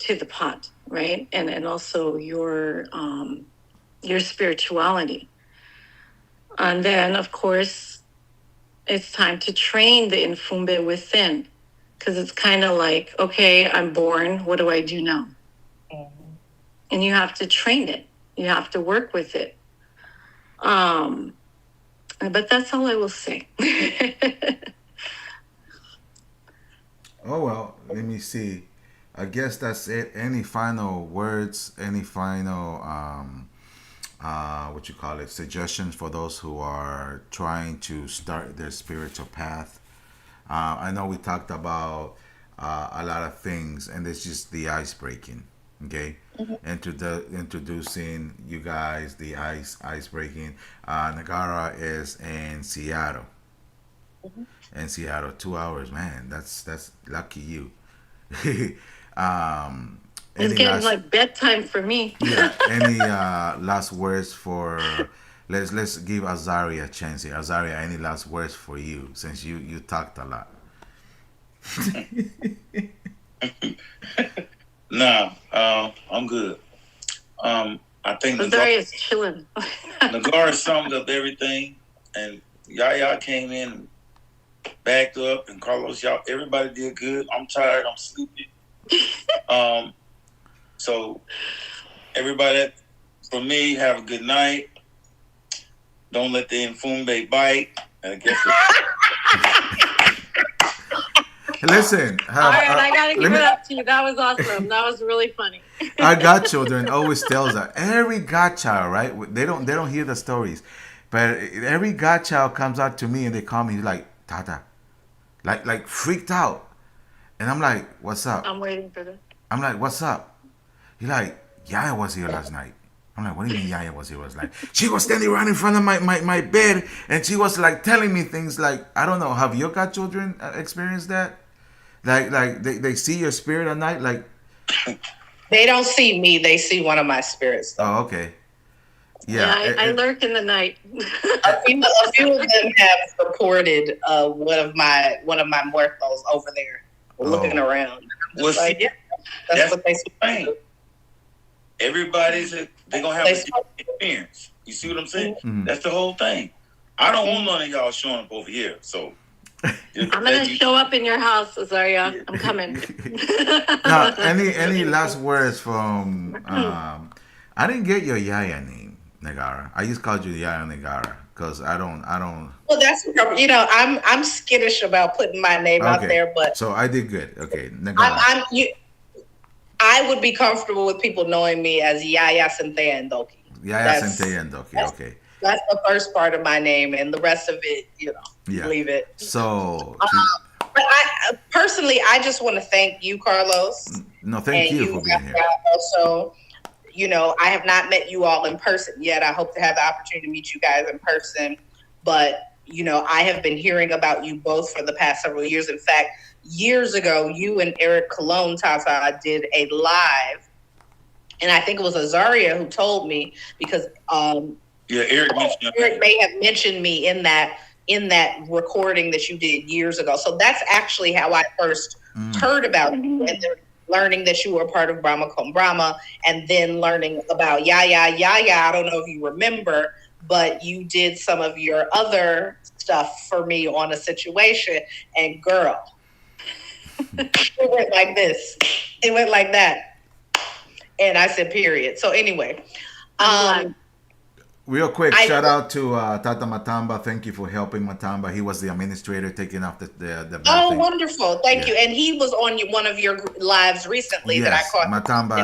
the pot, right? And also your spirituality. And then, of course, it's time to train the Nfumbe within, because it's kind of like, okay, I'm born. What do I do now? And you have to train it. You have to work with it. But that's all I will say. Oh well, let me see. I guess that's it. Any final words? Any final what you call it, suggestions for those who are trying to start their spiritual path? I know we talked about a lot of things, and it's just the ice breaking. Okay, introducing you guys the ice breaking. Negarra is in Seattle. In Seattle, 2 hours, man. That's lucky you. um, It's any getting last like bedtime for me. yeah? Any last words for? Let's give Azariah a chance here. Azariah, any last words for you since you talked a lot? Nah, I'm good. I think Azariah is chilling. Negarra summed up everything, and Yaya came in and backed up, and Carlos, y'all, everybody did good. I'm tired. I'm sleepy. So everybody, from me, have a good night. Don't let the Nfumbe bite. And I guess Listen, All right, I gotta give it up to you. That was awesome. That was really funny. Our godchildren always tells us every godchild, right? They don't hear the stories, but every godchild comes out to me and they call me like Tata, like freaked out, and I'm like, what's up? I'm waiting for this. I'm like, what's up? He like, Yaya was here last night. I'm like, what do you mean Yaya was here last night? She was standing right in front of my bed and she was like telling me things like, I don't know, have your godchildren experienced that? Like they see your spirit at night, like. They don't see me; they see one of my spirits. Though. Oh, okay. Yeah, I lurk in the night. a few of them have reported one of my muertos over there looking around. Well, like, yeah, that's what they see. Everybody's they're gonna have a different experience. You see what I'm saying? Mm-hmm. That's the whole thing. I don't want none of y'all showing up over here. So I'm gonna show up in your house, Azariah. I'm coming. Now, any last words from? I didn't get your Yaya name, Negarra. I just called you Yaya Negarra because I don't. Well, that's I'm skittish about putting my name out there, but so I did good. Okay, Negarra. I would be comfortable with people knowing me as Yaya Cynthia Ndoki. Yaya Cynthia Ndoki. Okay. That's the first part of my name, and the rest of it, leave it. So, but personally, I just want to thank you, Carlos. No, thank you for being here. Also, I have not met you all in person yet. I hope to have the opportunity to meet you guys in person. But, I have been hearing about you both for the past several years. In fact, years ago, you and Eric Cologne, Tata, did a live. And I think it was Azariah who told me because Eric may have mentioned me in that recording that you did years ago. So that's actually how I first heard about you, and then learning that you were a part of Brahma Cum Brahma, and then learning about Yaya. I don't know if you remember, but you did some of your other stuff for me on a situation, and girl, it went like this. It went like that. And I said, period. So anyway, real quick, shout out to Tata Matamba. Thank you for helping Matamba. He was the administrator taking off the Oh, thing. Wonderful. Thank you. And he was on one of your lives recently that I caught. Matamba,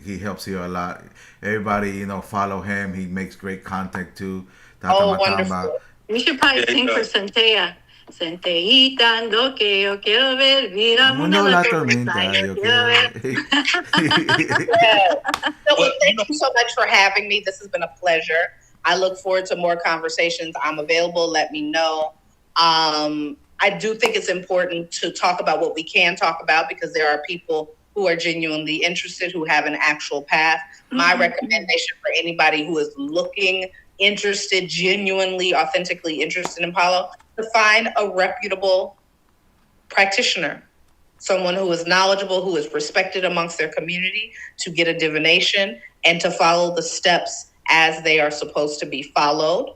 he helps you a lot. Everybody, follow him. He makes great contact too. Tata Matamba. Wonderful. We should probably sing for Centella. Centellita, ando que yo quiero ver, mira mundo la tormenta, yo quiero ver. Thank you so much for having me. This has been a pleasure. I look forward to more conversations. I'm available. Let me know. I do think it's important to talk about what we can talk about, because there are people who are genuinely interested, who have an actual path. My recommendation for anybody who is looking, interested, genuinely, authentically interested in Palo, to find a reputable practitioner, someone who is knowledgeable, who is respected amongst their community, to get a divination and to follow the steps as they are supposed to be followed.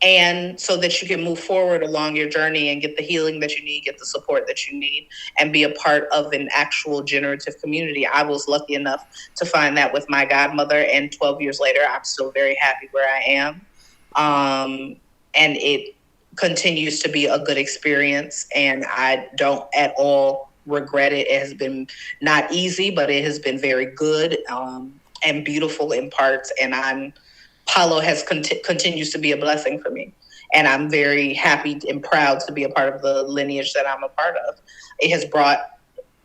And so that you can move forward along your journey and get the healing that you need, get the support that you need, and be a part of an actual generative community. I was lucky enough to find that with my godmother, and 12 years later, I'm still very happy where I am. And it continues to be a good experience, and I don't at all regret it. It has been not easy, but it has been very good and beautiful in parts, and Palo has continues to be a blessing for me. And I'm very happy and proud to be a part of the lineage that I'm a part of. It has brought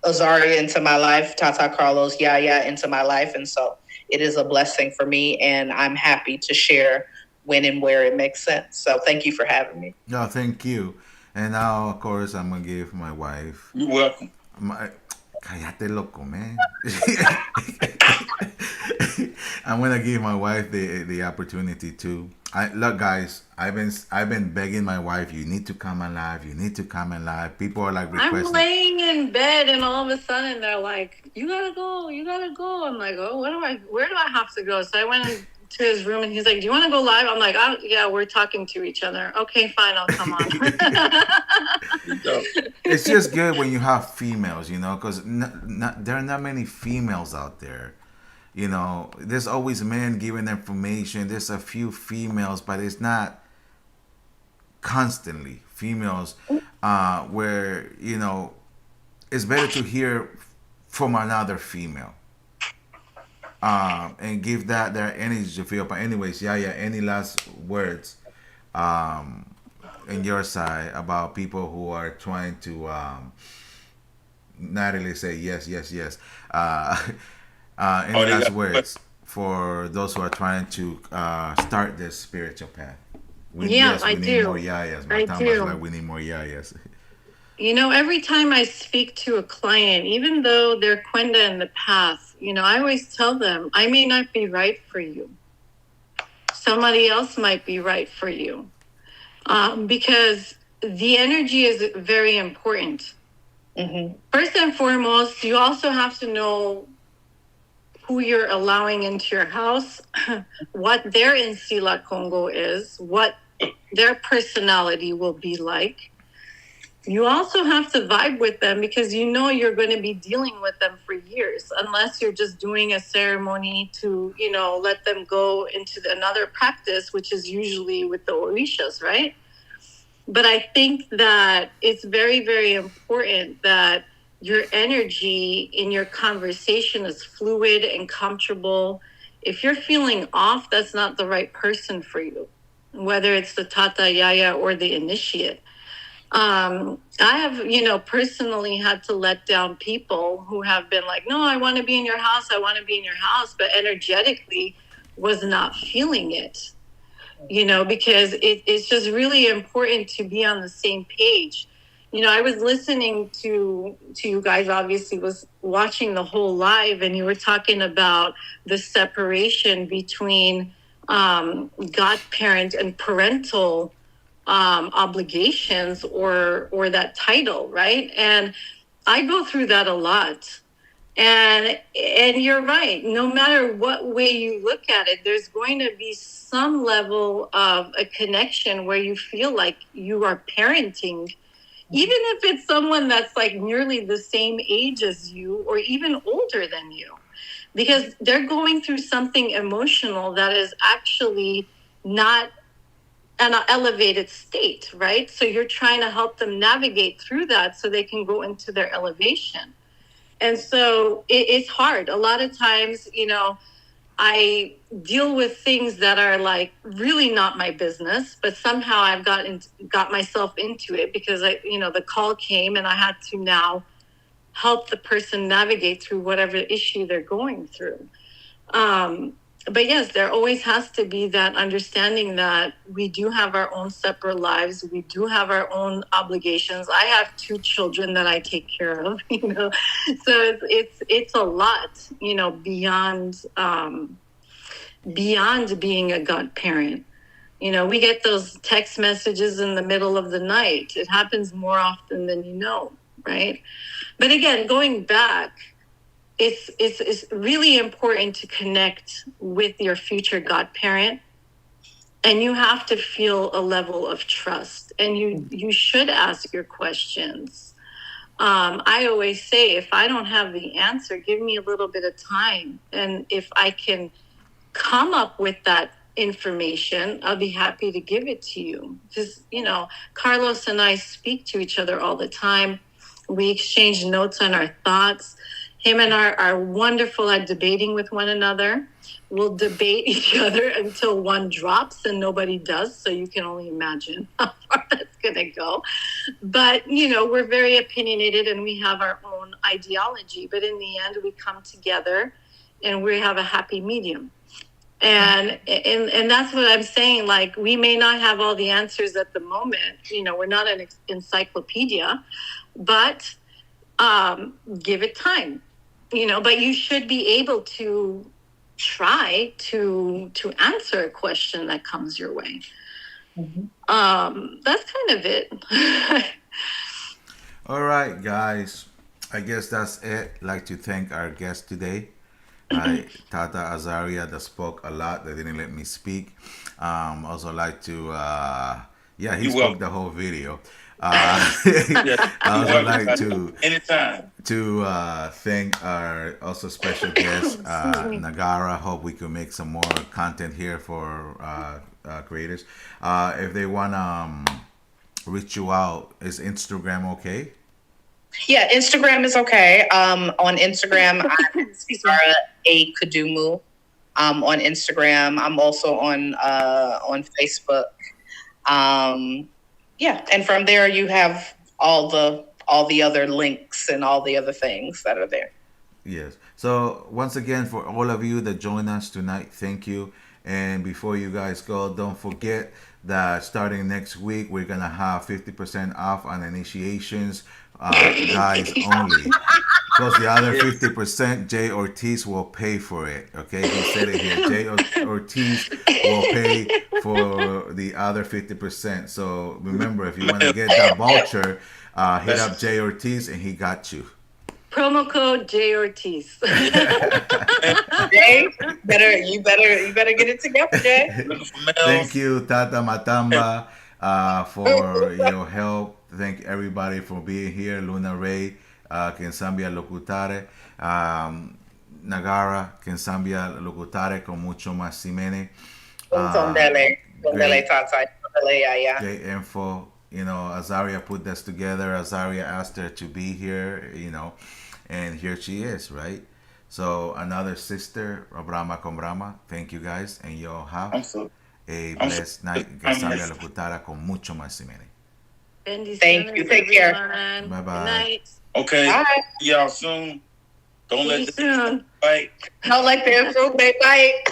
Azariah into my life, Tata Carlos, Yaya into my life. And so it is a blessing for me, and I'm happy to share when and where it makes sense. So thank you for having me. No, thank you. And now, of course, I'm gonna give my wife. You're welcome. Cállate, loco, man. I'm gonna give my wife the opportunity to. Look, guys. I've been begging my wife. You need to come alive. You need to come alive. People are like requesting. I'm laying in bed, and all of a sudden they're like, "You gotta go. You gotta go." I'm like, "Oh, where do I have to go?" So I went into his room, and he's like, "Do you want to go live?" I'm like, "Oh, yeah, we're talking to each other. Okay, fine, I'll come on." It's just good when you have females, because there are not many females out there. There's always men giving information. There's a few females, but it's not constantly females where, it's better to hear from another female and give their energy to feel. But anyways, Yaya, any last words in your side about people who are trying to not really say yes, yes, yes. Any last words for those who are trying to start this spiritual path? I need do. more yayas. I do. Like we need more yayas. Every time I speak to a client, even though they're Quenda in the past, I always tell them, I may not be right for you. Somebody else might be right for you. Because the energy is very important. Mm-hmm. First and foremost, you also have to know who you're allowing into your house, what their Insila Congo is, what their personality will be like. You also have to vibe with them, because you're going to be dealing with them for years, unless you're just doing a ceremony to, let them go into another practice, which is usually with the Orishas, right? But I think that it's very, very important that your energy in your conversation is fluid and comfortable. If you're feeling off, that's not the right person for you, whether it's the Tata, Yaya, or the initiate. I have, personally had to let down people who have been like, no, I want to be in your house. I want to be in your house. But energetically was not feeling it, because it's just really important to be on the same page. I was listening to you guys, obviously was watching the whole live, and you were talking about the separation between godparent and parental obligations or that title, right? And I go through that a lot. And you're right. No matter what way you look at it, there's going to be some level of a connection where you feel like you are parenting, even if it's someone that's like nearly the same age as you or even older than you, because they're going through something emotional that is actually not an elevated state, right? So you're trying to help them navigate through that so they can go into their elevation. And so it's hard. A lot of times, I deal with things that are like really not my business, but somehow I've got myself into it because the call came and I had to now help the person navigate through whatever issue they're going through. but yes, there always has to be that understanding that we do have our own separate lives. We do have our own obligations. I have two children that I take care of, so it's a lot, beyond beyond being a godparent. We get those text messages in the middle of the night. It happens more often than right? But again, going back, it's really important to connect with your future godparent, and you have to feel a level of trust, and you should ask your questions. I always say, if I don't have the answer, give me a little bit of time, and if I can come up with that information, I'll be happy to give it to you. Because Carlos and I speak to each other all the time. We exchange notes on our thoughts. Him and I are wonderful at debating with one another. We'll debate each other until one drops and nobody does. So you can only imagine how far that's going to go. But, we're very opinionated and we have our own ideology. But in the end, we come together and we have a happy medium. And that's what I'm saying. Like, we may not have all the answers at the moment. We're not an encyclopedia, but give it time. But you should be able to try to answer a question that comes your way. That's kind of it. All right, guys. I guess that's it. I'd like to thank our guest today, Tata Azariah, that spoke a lot, that didn't let me speak. Also like to, he spoke the whole video. I also like to anytime to thank our also special guest, Negarra. Hope we can make some more content here for creators. If they want to reach you out, is Instagram okay? Yeah, Instagram is okay. On Instagram, I'm Sarah A. Kadumu. On Instagram, I'm also on Facebook. And from there you have all the other links and all the other things that are there. Yes. So once again, for all of you that joined us tonight, thank you. And before you guys go, don't forget that starting next week, we're going to have 50% off on initiations, guys only. Plus the other 50%, Jay Ortiz will pay for it. Okay, he said it here. Jay Ortiz will pay for the other 50%. So remember, if you want to get that voucher, hit up Jay Ortiz and he got you. Promo code J Ortiz. Jay, you better get it together, Jay. Thank you, Tata Matamba, for your help. Thank everybody for being here. Luna Ray, Kensambia Locutare, Negarra, Kensambia Locutare con mucho más Simene. Tondele, Tata, Yaya. Great info. Azariah put this together. Azariah asked her to be here, and here she is, right? So another sister, Brahma con Brahma. Thank you guys, and y'all have a blessed night. Kensambia Locutara con mucho más Simene. Thank you. Take care. Bye bye. Good night. Okay. Bye. See y'all soon. Don't let the fight. Don't let the Nfumbe bite.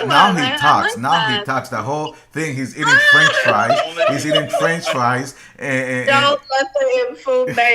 Now he talks. Now he talks. The whole thing. He's eating French fries. He's eating French fries. Don't let the Nfumbe